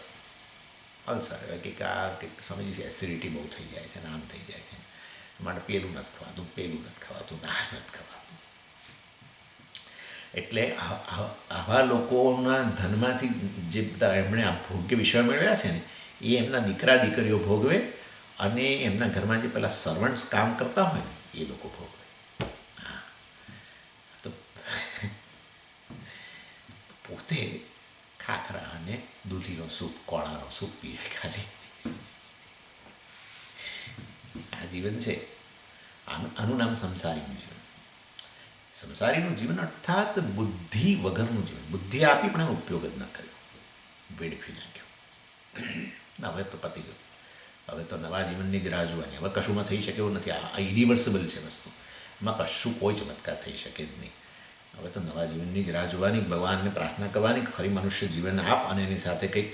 કે આ કંઈક સમજી એસિડિટી બહુ થઈ જાય છે, આમ થઈ જાય છે, માટે પેલું નથી ખવાતું, ના નથી ખવાતું. એટલે આવા લોકોના ધનમાંથી જે બધા એમણે આ ભોગ્ય વિષય મેળવ્યા છે ને, એ એમના દીકરા દીકરીઓ ભોગવે, અને એમના ઘરમાં જે પેલા સર્વન્ટ્સ કામ કરતા હોય ને એ લોકો ભોગવે. હા, તો પોતે ખાખરા અને દૂધીનો સૂપ, કોળાનો સૂપ પીએ ખાલી. આ જીવન છે, આનું નામ સંસારીનું જીવન. સંસારીનું જીવન અર્થાત બુદ્ધિ વગરનું જીવન. બુદ્ધિ આપી પણ એનો ઉપયોગ જ ન કર્યો, વેડફી નાખ્યો. હવે તો પતી ગયું, હવે તો નવા જીવનની જ રાહ જોવાની. હવે કશુંમાં થઈ શકે એવું નથી. આ ઇરિવર્સિબલ છે વસ્તુ, એમાં કશું કોઈ ચમત્કાર થઈ શકે જ નહીં. હવે તો નવા જીવનની જ રાહ જોવાની, ભગવાનને પ્રાર્થના કરવાની, ફરી મનુષ્ય જીવન આપ, અને એની સાથે કંઈક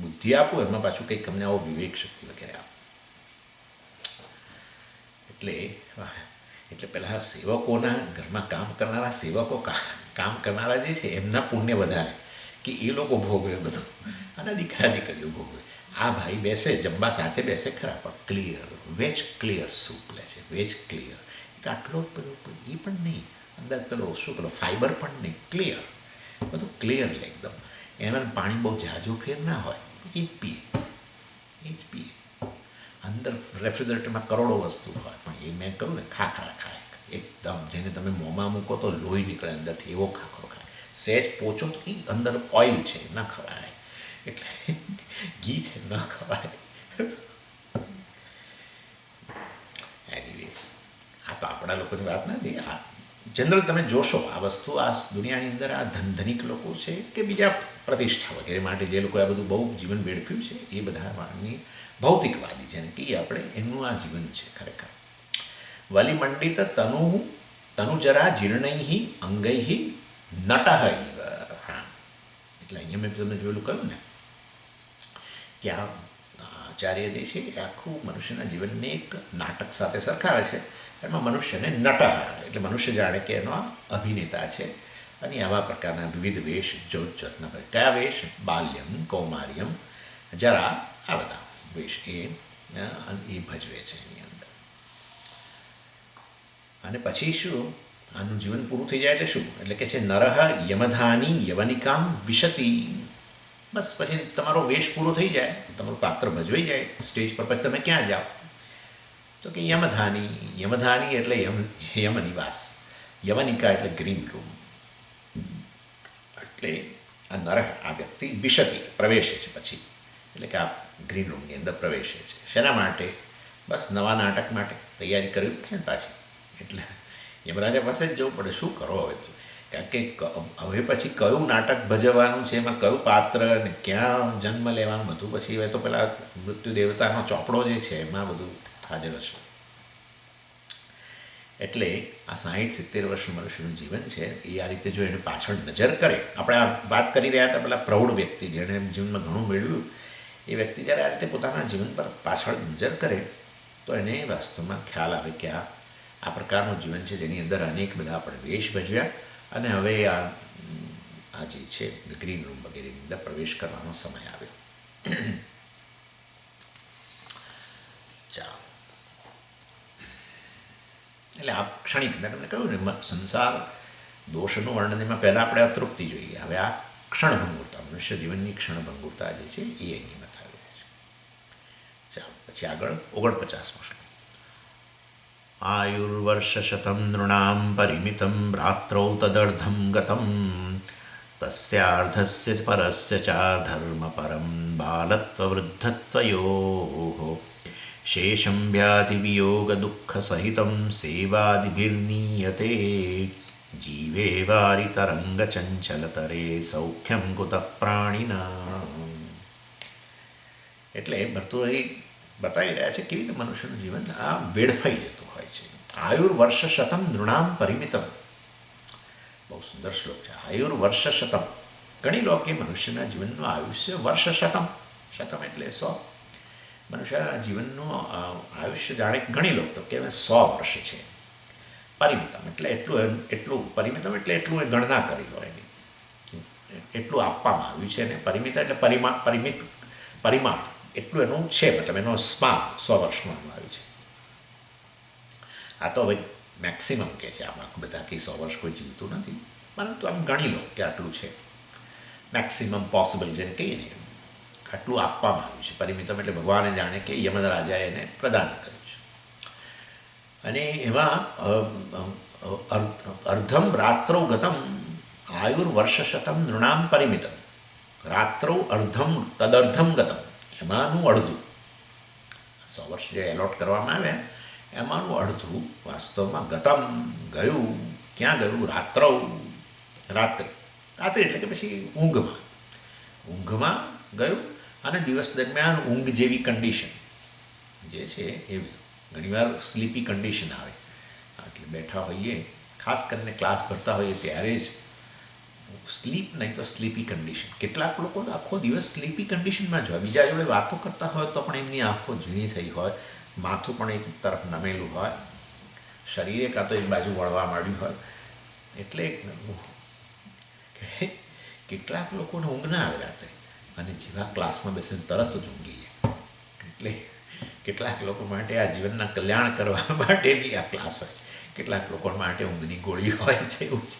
બુદ્ધિ આપો, એમાં પાછું કંઈક અમને આવો વિવેક શક્તિ વગેરે આપો. એટલે પહેલાં સેવકોના ઘરમાં કામ કરનારા સેવકો, કામ કરનારા જે છે એમના પુણ્ય વધારે કે એ લોકો ભોગવે બધું, અને દીકરા દીકરીઓ ભોગવે. આ ભાઈ બેસે જમવા સાથે બેસે ખરા, પણ ક્લિયર ક્લિયર સૂપ લે છે, ક્લિયર. એક આટલો પેલો એ પણ નહીં, અંદર પેલો ફાઈબર પણ નહીં, ક્લિયર, બધું ક્લિયર લે એકદમ. એમાં પાણી બહુ ઝાઝું ફેર ના હોય, એ જ પીએ. અંદર રેફ્રિજરેટરમાં કરોડો વસ્તુ હોય, પણ એ મેં કહ્યું ને, ખાખરા ખાય એકદમ, જેને તમે મોંમાં મૂકો તો લોહી નીકળે અંદરથી, એવો ખાખરો ખાય. સહેજ પોચો તો એ અંદર ઓઇલ છે, ના ખવાય. એટલે ઘી છે, ન ખવાય. એનીવે, આ તો આપણા લોકોની વાત નથી. આ જનરલ તમે જોશો આ વસ્તુ, આ દુનિયાની અંદર આ ધનિક લોકો છે કે બીજા પ્રતિષ્ઠા વગેરે માટે જે લોકો આ બધું બહુ જીવન વેડફ્યું છે, એ બધા માની ભૌતિકવાદી, જેને કહીએ આપણે, એમનું આ જીવન છે ખરેખર. વલી મંડિત તનુ તનુજરા જીર્ણૈ અંગૈ નટ ઇવ. હા, એટલે અહીંયા મેં તમને જોયેલું કહ્યું ને કે આ આચાર્ય જે છે એ આખું મનુષ્યના જીવનને એક નાટક સાથે સરખાવે છે. એમાં મનુષ્યને નટ એટલે મનુષ્ય જાણે કે એનો આ અભિનેતા છે અને આવા પ્રકારના વિવિધ વેશ જોતના ભાઈ કયા વેશ? બાલ્યમ, કૌમાર્યમ, જરા, આ બધા વેશ એ ભજવે છે એની અંદર. અને પછી શું? આનું જીવન પૂરું થઈ જાય એટલે શું? એટલે કે છે નરહ યમધાની યવનિકામ વિશતી. બસ પછી તમારો વેશ પૂરો થઈ જાય, તમારું પાત્ર ભજવાઈ જાય સ્ટેજ પર, પછી તમે ક્યાં જાઓ? તો કે યમધાની. યમધાની એટલે યમનિવાસ, યવનિકા એટલે ગ્રીન રૂમ. એટલે આ નરહ, આ વ્યક્તિ વિશતી પ્રવેશે છે પછી, એટલે કે આ ગ્રીન રૂમની અંદર પ્રવેશે છે. શેના માટે? બસ નવા નાટક માટે તૈયારી કરવી છે ને પાછી. એટલે યમરાજા પાસે જ જવું પડે. શું કરો હવે તો? કારણ કે હવે પછી કયું નાટક ભજવવાનું છે, એમાં કયું પાત્ર ને ક્યાં જન્મ લેવાનું બધું પછી હવે તો પેલા મૃત્યુ દેવતાનો ચોપડો જે છે એમાં બધું હાજર હશે. એટલે આ 60-70 વર્ષનું મનુષ્યનું જીવન છે એ આ રીતે જો એને પાછળ નજર કરે. આપણે આ વાત કરી રહ્યા હતા પેલા પ્રૌઢ વ્યક્તિ જેણે જીવનમાં ઘણું મેળવ્યું, એ વ્યક્તિ જ્યારે આ રીતે પોતાના જીવન પર પાછળ નજર કરે તો એને વાસ્તવમાં ખ્યાલ આવે કે આ પ્રકારનું જીવન છે જેની અંદર અનેક બધા આપણે વેશ ભજવ્યા અને હવે આ જે છે ગ્રીન રૂમ વગેરેની અંદર પ્રવેશ કરવાનો સમય આવ્યો. ચાલો, એટલે આ ક્ષણિક મેં તમને કહ્યું ને સંસાર દોષનું વર્ણન એમાં પહેલાં આપણે અતૃપ્તિ જોઈએ. હવે આ ક્ષણભંગુરતા, મનુષ્ય જીવનની ક્ષણભંગુરતા જે છે એ અહીં બતાવી છે. ચાલો, પછી આગળ 49મો શ્લોક. આયુર્વર્ષશતમ નૃણામ પરિમિતમ રાત્રૌ તદર્ધમ ગતમ તસ્યાર્ધસ્ય પરસ્ય ચાર્ધર્મ પરમ બાલત્વવૃદ્ધત્વયોઃ શેષમ વ્યાધિવિયોગ દુઃખસહિતમ સેવાદિભિર્નીયતે જીવે વારિતરંગચંચલતરે સૌખ્યમ કુતઃ પ્રાણિના. એટલે ભર્તૃહરિ બતાવી રહ્યા છે કેવી રીતે મનુષ્યનું જીવન આ વેડફાઈ જતું હોય છે. આયુર્વર્ષ શતમ નૃણામ પરિમિતમ, બહુ સુંદર શ્લોક છે. આયુર્વર્ષ શતમ, ગણી લો કે મનુષ્યના જીવનનું આયુષ્ય વર્ષ શતમ, શતમ એટલે 100. મનુષ્યના જીવનનું આયુષ્ય જાણે ગણી લો તો કે 100 વર્ષ છે. પરિમિતમ એટલે એટલું પરિમિતમ એટલે એટલું એ ગણના કરી લો એની, એટલું આપવામાં આવ્યું છે. અને પરિમિત એટલે પરિમાણ એટલું એનું છે, મતલબ એનો સ્પાન 100 વર્ષનું આવ્યું છે. આ તો હવે મેક્સિમમ કે છે, આમાં બધા કે 100 વર્ષ કોઈ જીવતું નથી, પરંતુ આમ ગણી લો કે આટલું છે મેક્સિમમ પોસિબલ જેને કહીએ ને, આટલું આપવામાં આવ્યું છે. પરિમિતમ એટલે ભગવાને જાણે કે યમરાજાએ એને પ્રદાન કર્યું છે. અને એમાં અર્ધમ રાત્રૌ ગતમ આયુર્વર્ષશતમ નૃણામ પરિમિતમ, રાત્રૌ અર્ધમ તદર્ધમ ગતમ, એમાંનું અડધું 100 વર્ષ જે એલોટ કરવામાં આવ્યા એમાંનું અડધું વાસ્તવમાં ગતમ ગયું. ક્યાં ગયું? રાત્રૌ, રાત્રે એટલે કે પછી ઊંઘમાં ગયું. અને દિવસ દરમિયાન ઊંઘ જેવી કન્ડિશન જે છે એવી ઘણીવાર સ્લીપી કન્ડિશન આવે. એટલે બેઠા હોઈએ, ખાસ કરીને ક્લાસ ભરતા હોઈએ ત્યારે જ સ્લીપ, નહીં તો સ્લીપી કન્ડિશન. કેટલાક લોકો તો આખો દિવસ સ્લીપી કન્ડિશનમાં જ હોય, બીજા જોડે વાતો કરતા હોય તો પણ એમની આંખો ઝીણી થઈ હોય, માથું પણ એક તરફ નમેલું હોય, શરીરે કાં તો એક બાજુ વળવા માંડ્યું હોય. એટલે કેટલાક લોકોને ઊંઘ ના આવે રાતે અને જેવા ક્લાસમાં બેસીને તરત જ ઊંઘી જાય. એટલે કેટલાક લોકો માટે આ જીવનના કલ્યાણ કરવા માટેની આ ક્લાસ હોય, કેટલાક લોકો માટે ઊંઘની ગોળી હોય છે. એવું છે.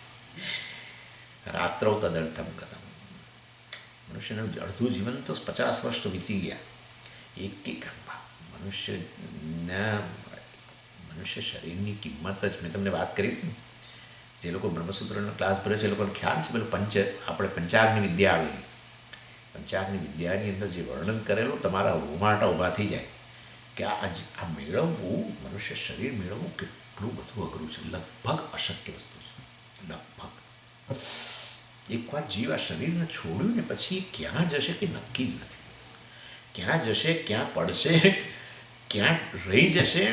રાત્રૌ તદર્થમ ગતમ, મનુષ્યનું અડધું જીવન તો 50 વર્ષ તો વીતી ગયા. એક મનુષ્ય શરીરની કિંમત જ મેં તમને વાત કરી હતી ને, જે લોકો બ્રહ્મસૂત્રનો ક્લાસ ભરે છે એ લોકોને ખ્યાલ છે. પેલું આપણે પંચાગ્નિ વિદ્યા આવેલી, પંચાગ્નિ વિદ્યાની અંદર જે વર્ણન કરેલું તમારા રૂમાટા ઊભા થઈ જાય કે આ મેળવવું, મનુષ્ય શરીર મેળવવું કેટલું બધું અઘરું છે, લગભગ અશક્ય વસ્તુ છે. લગભગ એકવાર જીવ આ શરીરને છોડ્યું ને પછી એ ક્યાં જશે કે નક્કી જ નથી. ક્યાં જશે, ક્યાં પડશે, ક્યાં રહી જશે,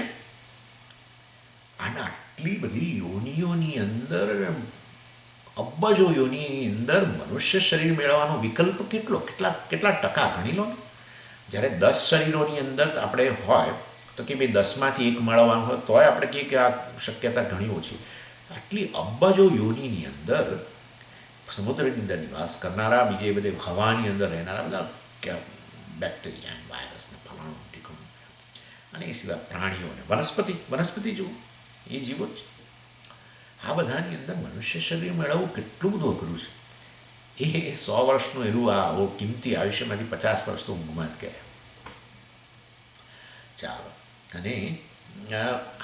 આના આટલી બધી યોનિઓની અંદર, અબજો યોનિની અંદર મનુષ્ય શરીર મેળવવાનો વિકલ્પ કેટલા કેટલા ટકા ગણી લો ને. જ્યારે 10 શરીરોની અંદર આપણે હોય તો કે ભાઈ 10માંથી એક મેળવવાનું હોય તોય આપણે કહીએ કે આ શક્યતા ઘણી ઓછી. આટલી અબજો યોનિની અંદર સમુદ્રની અંદર નિવાસ કરનારા, બીજે બધે હવાની અંદર રહેનારા બધા બેક્ટેરિયા, વાયરસ ને ફલાણું ટીકણું, અને એ સિવાય પ્રાણીઓ અને વનસ્પતિ જુઓ, એ જીવો જ છે. આ બધાની અંદર મનુષ્ય શરીર મેળવવું કેટલું બધું અઘરું છે. એ 100 વર્ષનું એનું આ કિંમતી આયુષ્યમાંથી 50 વર્ષ તો ઊંઘમાં જ ગયા. ચાલો, અને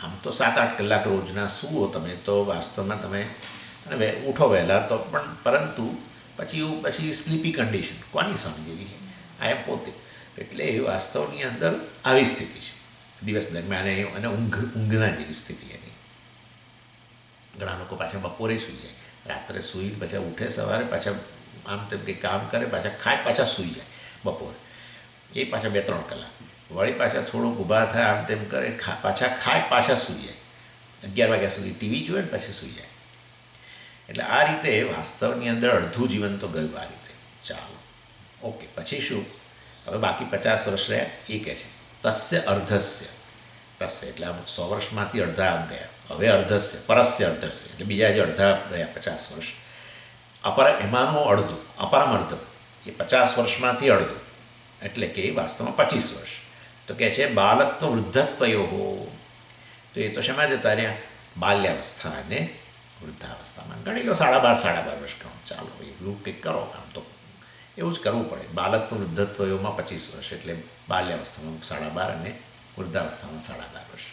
આમ તો 7-8 કલાક રોજના સૂવો તમે તો વાસ્તવમાં તમે અને ઉઠો વહેલા તો પણ, પરંતુ પછી સ્લીપી કન્ડિશન કોની સામે જેવી છે, આ એમ પોતે. એટલે એ વાસ્તવની અંદર આવી સ્થિતિ છે દિવસ દરમિયાન, અને ઊંઘના જેવી સ્થિતિ એની. ઘણા લોકો પાછા બપોરે સૂઈ જાય, રાત્રે સૂઈ પાછા ઉઠે, સવારે પાછા આમ તેમ કંઈ કામ કરે, પાછા ખાય, પાછા સૂઈ જાય બપોરે. એ પાછા 2-3 કલાક, વળી પાછા થોડુંક ઊભા થાય, આમ તેમ કરે, પાછા ખાય, પાછા સૂઈ જાય, 11 વાગ્યા સુધી ટીવી જોઈએ ને પછી સૂઈ જાય. એટલે આ રીતે વાસ્તવની અંદર અડધું જીવન તો ગયું આ રીતે. ચાલો, ઓકે. પછી શું? હવે બાકી 50 વર્ષ રહ્યા. એ કહે છે તસ્ય અર્ધસ્ય. તસ્ય એટલે આમ 100 વર્ષમાંથી અડધા આમ ગયા, હવે અર્ધસ્ય, પરસ્ય અર્ધસ્ય એટલે બીજા જે અડધા રહ્યા 50 વર્ષ. એમાંનું અડધું, અપરમ એ 50 વર્ષમાંથી અડધું, એટલે કે વાસ્તવમાં 25 વર્ષ. તો કહે છે બાલત્વ વૃદ્ધત્વયો. તો એ તો શેમાં જતા રહ્યા? બાલ્યાવસ્થા અને વૃદ્ધાવસ્થામાં. ગણી લો 12.5 વર્ષ ગણો. ચાલો એવું કંઈક કરો. આમ તો એવું જ કરવું પડે. બાલત્વ વૃદ્ધત્વયોમાં 25 વર્ષ, એટલે બાલ્યાવસ્થામાં 12.5 અને વૃદ્ધાવસ્થામાં 12.5 વર્ષ.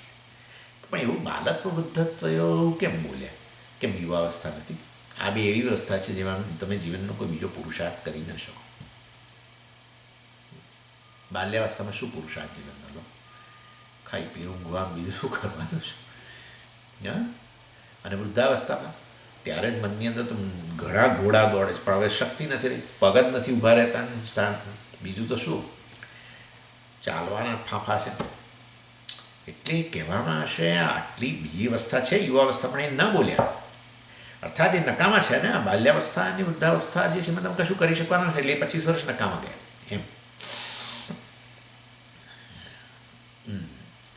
પણ એવું બાલત્વ વૃદ્ધત્વયો કેમ બોલ્યા? કેમ યુવાવસ્થા નથી? આ બે એવી અવસ્થા છે જેમાં તમે જીવનનો કોઈ બીજો પુરુષાર્થ કરી ન શકો. બાલ્યાવસ્થામાં શું પુરુષાર્થ જીવનનો? લો, ખાઈ પી ઊંઘવા, બીજું શું કરવાનું છે? હા. અને વૃદ્ધાવસ્થામાં ત્યારે જ મનની અંદર તો ઘણા ઘોડા દોડે છે, પણ હવે શક્તિ નથી રહી, પગ જ નથી ઊભા રહેતા, બીજું તો શું, ચાલવાના ફાંફા છે. એટલે કહેવામાં હશે આટલી બીજી અવસ્થા છે યુવાવસ્થા, પણ એ ન બોલ્યા. અર્થાત એ નકામા છે ને. આ બાલ્યાવસ્થા અને વૃદ્ધાવસ્થા જે છે, તમે કશું કરી શકવાના નથી, એટલે 25 વર્ષ નકામા ગયા એમ.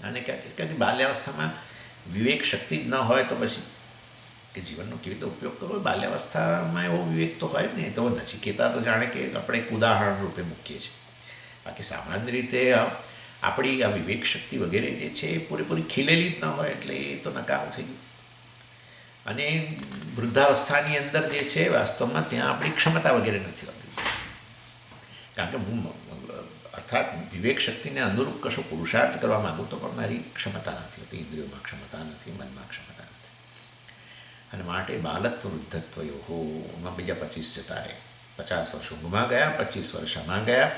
અને કારણ કે બાલ્યાવસ્થામાં વિવેક શક્તિ જ ન હોય તો પછી કે જીવનનો કેવી રીતે ઉપયોગ કરવો? બાલ્યાવસ્થામાં એવો વિવેક તો હોય જ નહીં. તો નચિકેતા તો જાણે કે આપણે એક ઉદાહરણ રૂપે મૂકીએ છીએ. બાકી સામાન્ય રીતે આપણી આ વિવેક શક્તિ વગેરે જે છે એ પૂરેપૂરી ખીલેલી જ ન હોય, એટલે એ તો નકામું થઈ ગયું. અને વૃદ્ધાવસ્થાની અંદર જે છે વાસ્તવમાં ત્યાં આપણી ક્ષમતા વગેરે નથી હોતી. કારણ કે હું અર્થાત વિવેક શક્તિને અનુરૂપ કશો પુરુષાર્થ કરવા માગું તો પણ મારી ક્ષમતા નથી હોતી, ઇન્દ્રિયોમાં ક્ષમતા નથી, મનમાં ક્ષમતા નથી. અને માટે બાલત્વ વૃદ્ધત્વયોમાં બીજા 25 જતા રહે. 50 વર્ષ ઊંઘમાં ગયા, 25 વર્ષ આમાં ગયા.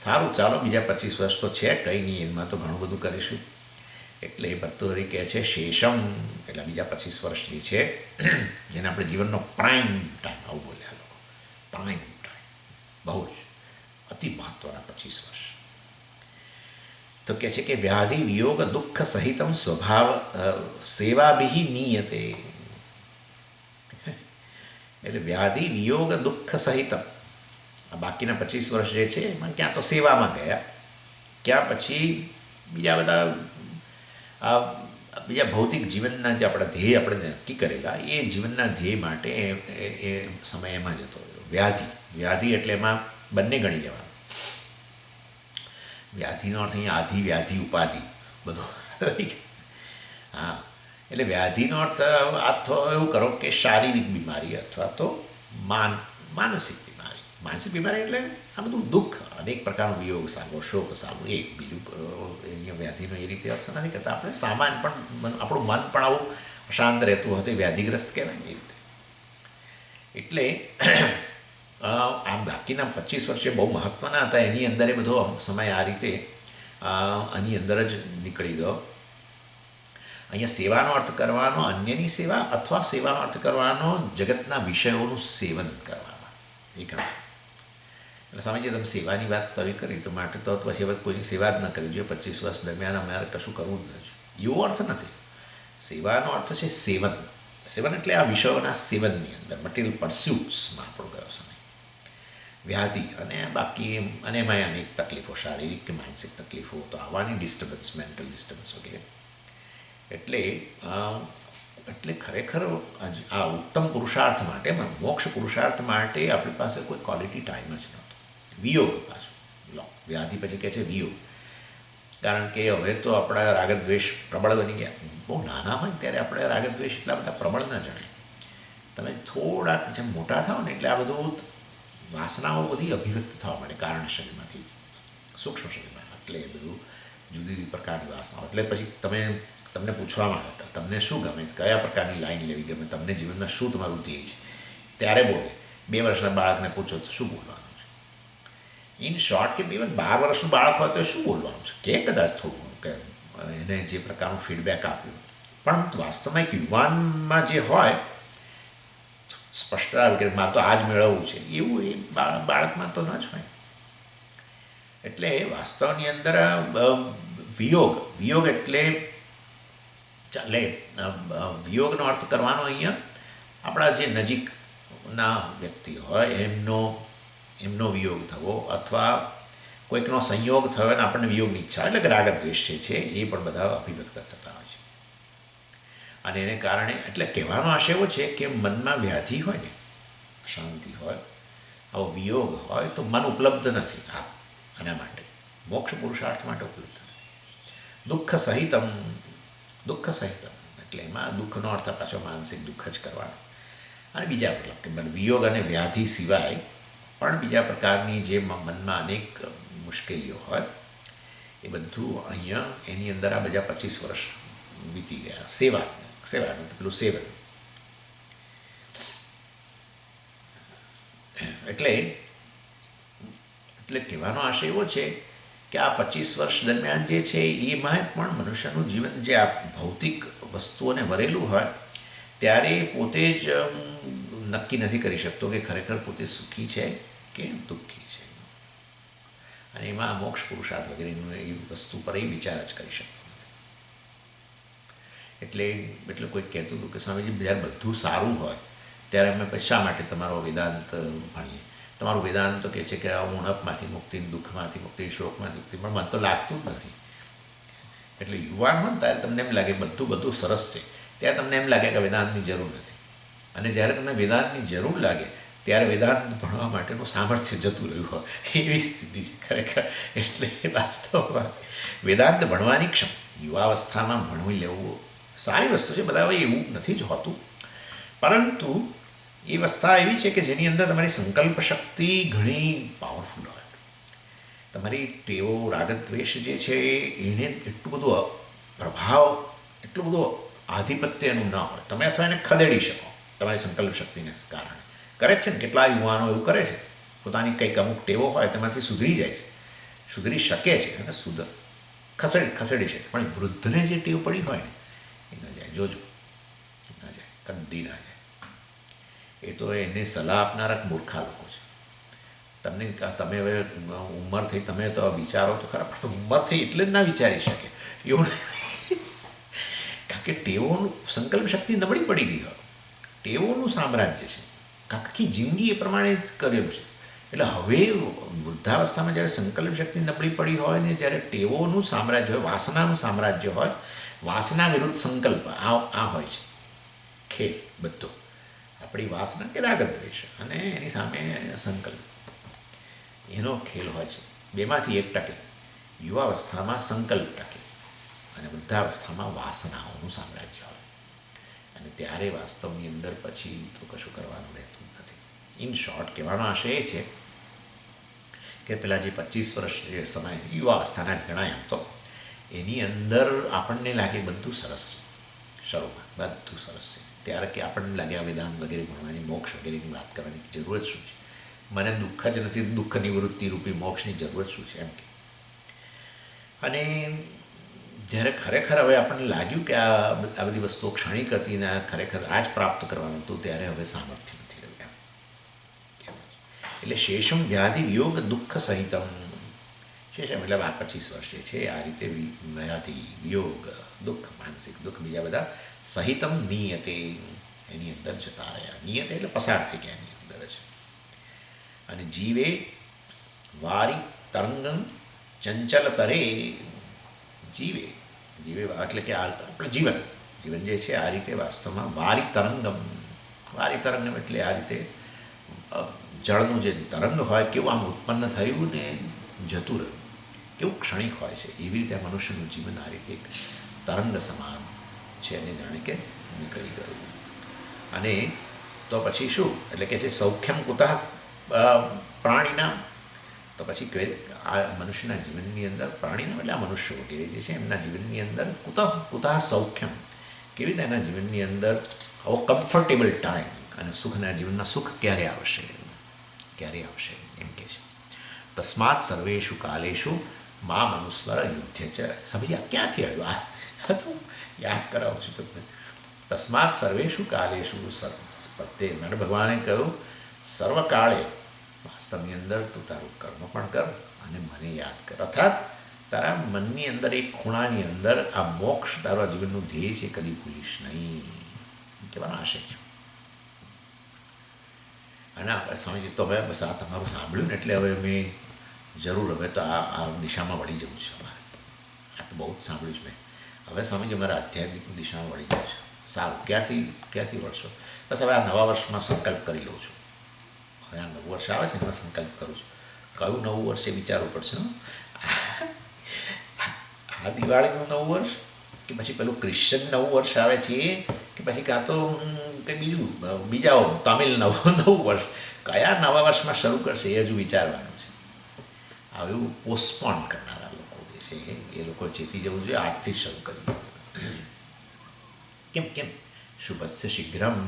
સારું, ચાલો બીજા 25 વર્ષ તો છે, કંઈ નહીં, એમાં તો ઘણું બધું કરીશું. એટલે એ ભર્તૃહરિ કહે છે શેષમ, એટલે બીજા 25 વર્ષ જે છે જેને આપણે જીવનનો પ્રાઇમ ટાઈમ આવું બોલ્યા લોકો. પ્રાઇમ ટાઈમ બહુ જ અતિ મહત્ત્વના 25 વર્ષ. તો કહે છે કે વ્યાધિ વિયોગ દુઃખ સહિતમ સ્વભાવ સેવાભિ નીયતે. એટલે વ્યાધિ વિયોગ દુઃખ સહિતમ, આ બાકીના 25 વર્ષ જે છે એમાં ક્યાં તો સેવામાં ગયા, ક્યાં પછી બીજા બધા બીજા ભૌતિક જીવનના જે આપણા ધ્યેય આપણે નક્કી કરેલા એ જીવનના ધ્યેય માટે એ સમય એમાં જતો રહ્યો. વ્યાધિ એટલે એમાં બંને ગણી લેવાનું. વ્યાધિનો અર્થ અહીંયા આધિ, વ્યાધિ, ઉપાધિ બધો. હા, એટલે વ્યાધિનો અર્થ આ તો એવું કરો કે શારીરિક બીમારી અથવા તો માનસિક બીમારી. માનસિક બીમારી એટલે આ બધું દુઃખ, અનેક પ્રકારનો વિયોગ સાગો, શોક સાગો, એ બીજું અહીંયા વ્યાધિનો એ રીતે અર્થ નથી કરતા આપણે. સામાન્ય પણ આપણું મન પણ આવું અશાંત રહેતું હતું, વ્યાધિગ્રસ્ત કહેવાય એ રીતે. એટલે આ બાકીના 25 વર્ષે બહુ મહત્ત્વના હતા, એની અંદર એ બધો સમય આ રીતે આની અંદર જ નીકળી ગયો. અહીંયા સેવાનો અર્થ કરવાનો અન્યની સેવા, અથવા સેવાનો અર્થ કરવાનો જગતના વિષયોનું સેવન કરવામાં, એ ગણાય. એટલે સ્વામીજી તમે સેવાની વાત તો આવી કરી, તો માટે તો પછી હવે કોઈની સેવા જ ન કરવી જોઈએ. 25 વર્ષ દરમિયાન અમારે કશું કરવું જ ન જોઈએ એવો અર્થ નથી. સેવાનો અર્થ છે સેવન. સેવન એટલે આ વિષયોના સેવનની અંદર મટીરિયલ પરસ્યુટ્સમાં આપણો ગયો સમય. વ્યાધિ અને બાકી અને એમાં અનેક તકલીફો, શારીરિક કે માનસિક તકલીફો તો આવવાની, ડિસ્ટર્બન્સ, મેન્ટલ ડિસ્ટર્બન્સ વગેરે. એટલે એટલે ખરેખર આ ઉત્તમ પુરુષાર્થ માટે, મોક્ષ પુરુષાર્થ માટે આપણી પાસે કોઈ ક્વોલિટી ટાઈમ જ નહોતો. વિયોગ પાછું લો, વ્યાધિ પછી કહે છે વિયોગ. કારણ કે હવે તો આપણા રાગદ્વેષ પ્રબળ બની ગયા. બહુ નાના હોય ત્યારે આપણે રાગદ્વેષ એટલા બધા પ્રબળ ન જણાય. તમે થોડાક જેમ મોટા થાવ ને એટલે આ બધું વાસનાઓ બધી અભિવ્યક્ત થવા માંડે કારણ શરીરમાંથી, સૂક્ષ્મ શરીરમાં. એટલે એ બધું જુદી જુદી પ્રકારની વાસનાઓ. એટલે પછી તમને પૂછવામાં આવે તમને શું ગમે, કયા પ્રકારની લાઈન લેવી ગમે, તમને જીવનમાં શું તમારું ધ્યેય છે, ત્યારે બોલે. 2 વર્ષના બાળકને પૂછો તો શું બોલવાનું છે? ઇન શોર્ટ કે ઇવન 12 વર્ષનું બાળક હોય તો શું બોલવાનું છે કે કદાચ થોડું કે એને જે પ્રકારનું ફીડબેક આપ્યું. પણ વાસ્તવમાં એક યુવાનમાં જે હોય સ્પષ્ટતા કે મારે તો આ જ મેળવવું છે, એવું એ બાળકમાં તો ન જ હોય. એટલે વાસ્તવની અંદર વિયોગ એટલે ચાલે વિયોગનો અર્થ કરવાનો અહીંયા આપણા જે નજીકના વ્યક્તિ હોય એમનો વિયોગ થવો, અથવા કોઈકનો સંયોગ થયો અને આપણને વિયોગની ઈચ્છા, એટલે કે રાગદ્વેષ છે એ પણ બધા અભિવ્યક્ત થતા હોય છે. અને એને કારણે એટલે કહેવાનો આશય એવો છે કે મનમાં વ્યાધિ હોય ને, અશાંતિ હોય, આવો વિયોગ હોય તો મન ઉપલબ્ધ નથી આના માટે, મોક્ષ પુરુષાર્થ માટે ઉપલબ્ધ નથી. દુઃખ સહિતમ એટલે એમાં દુઃખનો અર્થ પાછો માનસિક દુઃખ જ કરવાનો. અને બીજા મતલબ કે વિયોગ અને વ્યાધિ સિવાય પણ બીજા પ્રકારની જે મનમાં અનેક મુશ્કેલીઓ હોય એ બધું અહીંયા એની અંદર આ બધા 25 વર્ષ વીતી ગયા. સેવાનું પેલું સેવન એટલે કહેવાનો આશય એવો છે કે આ 25 વર્ષ દરમિયાન જે છે એમાં પણ મનુષ્યનું જીવન જે આ ભૌતિક વસ્તુઓને વરેલું હોય ત્યારે પોતે જ નક્કી નથી કરી શકતો કે ખરેખર પોતે સુખી છે કે દુઃખી છે. અને એમાં મોક્ષ પુરુષાર્થ વગેરેનું એ વસ્તુ પર એ વિચાર જ કરી શકતો નથી. એટલે કોઈ કહેતું હતું કે સ્વામીજી જ્યારે બધું સારું હોય ત્યારે અમે શા માટે તમારો વેદાંત ભણીએ? તમારું વેદાંત તો કહે છે કે ઉણપમાંથી મુક્તિ, દુઃખમાંથી મુક્તિ, શોકમાંથી મુક્તિ, પણ મને તો લાગતું જ નથી. એટલે યુવાન હોય ને ત્યારે તમને એમ લાગે બધું સરસ છે, ત્યારે તમને એમ લાગે કે વેદાંતની જરૂર નથી. અને જ્યારે તમને વેદાંતની જરૂર લાગે ત્યારે વેદાંત ભણવા માટેનું સામર્થ્ય જતું રહ્યું હોય એવી સ્થિતિ છે ખરેખર. એટલે વાસ્તવમાં વેદાંત ભણવાની યુવાવસ્થામાં ભણવી લેવું સારી વસ્તુ છે. બધા એવું નથી જ હોતું, પરંતુ એ અવસ્થા એવી છે કે જેની અંદર તમારી સંકલ્પ શક્તિ ઘણી પાવરફુલ હોય. તમારી ટેવો, રાગદ્વેષ જે છે એને એટલું બધું પ્રભાવ, એટલું બધું આધિપત્ય એનું ન હોય. તમે અથવા એને ખદેડી શકો તમારી સંકલ્પ શક્તિને કારણે. કરે છે ને કેટલા યુવાનો એવું કરે છે, પોતાની કંઈક અમુક ટેવો હોય તેમાંથી સુધરી જાય છે, સુધરી શકે છે અને ખસેડી શકે. પણ વૃદ્ધને જે ટેવ પડી હોય ને એ ન જાય, જોજો, ન જાય, કદી ના જાય. એ તો એને સલાહ આપનારા મૂર્ખા લોકો છે. તમે હવે ઉંમર થઈ, તમે તો વિચારો તો ખરા, પણ ઉંમર થઈ એટલે જ ના વિચારી શકે એવું. કારણ કે ટેવોનું સંકલ્પ શક્તિ નબળી પડી ગઈ હોય, ટેવોનું સામ્રાજ્ય છે, આખી જિંદગી એ પ્રમાણે કરેલું છે. એટલે હવે વૃદ્ધાવસ્થામાં જ્યારે સંકલ્પ શક્તિ નબળી પડી હોય ને, જ્યારે ટેવોનું સામ્રાજ્ય હોય, વાસનાનું સામ્રાજ્ય હોય, વાસના વિરુદ્ધ સંકલ્પ આ હોય છે ખેલ બધો. આપણી વાસના કે રાગદ્વેષ અને એની સામે સંકલ્પ, એનો ખેલ હોય છે. બેમાંથી એક ટકે. યુવાવસ્થામાં સંકલ્પ ટકે અને વૃદ્ધાવસ્થામાં વાસનાઓનું સામ્રાજ્ય હોય. અને ત્યારે વાસ્તવની અંદર પછી તો કશું કરવાનું રહેતું નથી. ઇન શોર્ટ કહેવાનો આશય એ છે કે પેલા જે 25 વર્ષ જે સમય યુવાવસ્થાના જ ગણાય આમ તો, એની અંદર આપણને લાગે બધું સરસ, શરૂમાં બધું સરસ છે. ત્યારે કે આપણને લાગે આ વેદાંત વગેરે ભણવાની, મોક્ષ વગેરેની વાત કરવાની જરૂરત શું છે? મને દુઃખ જ નથી, દુઃખ નિવૃત્તિ રૂપી મોક્ષની જરૂરત શું છે એમ કે. અને જ્યારે ખરેખર હવે આપણને લાગ્યું કે આ બધી વસ્તુઓ ક્ષણિક હતી ને ખરેખર આ જ પ્રાપ્ત કરવાનું હતું, ત્યારે હવે સામર્થ્ય નથી રહ્યું એમ. એટલે શેષમ વ્યાધિ વિયોગ દુઃખ સહિતમ શેષ મતલબ આ 25 વર્ષ જે છે આ રીતે વ્યાધિ વિયોગ દુઃખ માનસિક દુઃખ બીજા બધા સહિતમ નિયતે એની અંદર જતા રહ્યા. નિયતે એટલે પસાર થઈ ગયા એની અંદર જ. અને જીવે વારી તરંગમ ચંચલ તરે જીવે જીવે એટલે કે આપણે જીવન જીવન જે છે આ રીતે વાસ્તવમાં વારી તરંગમ એટલે આ રીતે જળનું જે તરંગ હોય કેવું આમ ઉત્પન્ન થયું ને જતું રહ્યું, કેવું ક્ષણિક હોય છે, એવી રીતે મનુષ્યનું જીવન આ રીતે એક તરંગ સમાન છે અને જાણે કે નીકળી ગયું. અને તો પછી શું એટલે કે છે સૌખ્યમ કુતઃ પ્રાણીના, તો પછી આ મનુષ્યના જીવનની અંદર પ્રાણીના એટલે આ મનુષ્ય વગેરે જે છે એમના જીવનની અંદર કુતઃ સૌખ્યમ, કેવી રીતે એના જીવનની અંદર આવો કમ્ફર્ટેબલ ટાઈમ અને સુખના જીવનના સુખ ક્યારે આવશે એમ કે છે. તસ્માત સર્વેષુ કાલેષુ મા મનુસ્મર યુદ્ધ છે. સમજ્યા ક્યાંથી આવ્યું આ તો યાદ કરાવું છું તમને. તસ્માત સર્વેષુ કાલેષુ પ્રત્યે મને ભગવાને કહ્યું સર્વકાળે વાસ્તવની અંદર તું તારું કર્મ પણ કર અને મને યાદ કર. અર્થાત તારા મનની અંદર એક ખૂણાની અંદર આ મોક્ષ તારા જીવનનું ધ્યેય છે કદી ભૂલીશ નહીં કહેવાનો આશય છે. અને સ્વામીજી તો હવે બસ આ તમારું સાંભળ્યું ને એટલે હવે મેં જરૂર હવે તો આ દિશામાં વળી જવું છે અમારે. આ તો બહુ જ સાંભળ્યું છે મેં. હવે સ્વામીજી અમારા આધ્યાત્મિક દિશામાં વળી જાય છે. સારું, ક્યારથી વળશો? બસ હવે આ નવા વર્ષમાં સંકલ્પ કરી લઉં છું. હવે આ નવું વર્ષ આવે છે એમાં સંકલ્પ કરું છું. કયું નવું વર્ષ એ વિચારવું પડશે. આ દિવાળીનું નવું વર્ષ કે પછી પેલું ક્રિશ્ચન નવું વર્ષ આવે છે કે પછી કાં તો કે બીજા તમિલ નવું વર્ષ, કયા નવા વર્ષમાં શરૂ કરશે એ હજુ વિચારવાનું છે. આવું પોસ્ટપોન કરનારા લોકો જે છે એ લોકો ચેતી જવું જોઈએ, આજથી જ શરૂ કરી. કેમ શુભસ્ય શીઘ્રમ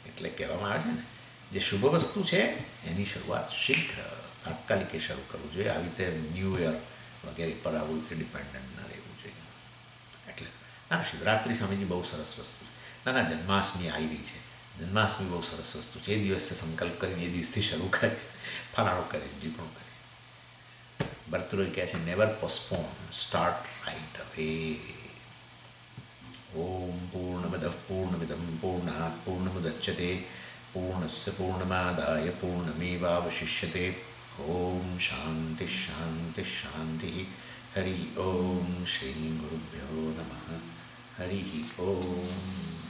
એટલે કહેવામાં આવે છે ને જે શુભ વસ્તુ છે એની શરૂઆત શીઘ્ર તાત્કાલિકે શરૂ કરવું જોઈએ. આવી રીતે ન્યૂ યર વગેરે પર આવું રીતે ડિપેન્ડન્ટ ના રહેવું જોઈએ. એટલે ના શિવરાત્રિ સ્વામીજી બહુ સરસ વસ્તુ છે. ના જન્માષ્ટમી આવી રહી છે, જન્માષ્ટમી બહુ સરસ વસ્તુ છે. એ દિવસે સંકલ્પ કરીને એ દિવસથી શરૂ કરીશ, ફલાણું કરીશ, જે પણ કરીશ. ભરતૃએ કહે છે નેવર પોસ્ટપોન, સ્ટાર્ટ રાઇટ અવે. ઓમ પૂર્ણમદ પૂર્ણમિદમ પૂર્ણાત પૂર્ણમુદચ્યતે પૂર્ણસ્ય પૂર્ણમાદાય પૂર્ણમેવાવશિષ્યતે. ઓમ શાંતિ શાંતિ શાંતિ. હરિ ઓમ શ્રી ગુરુભ્યો નમઃ. હરિ ઓમ.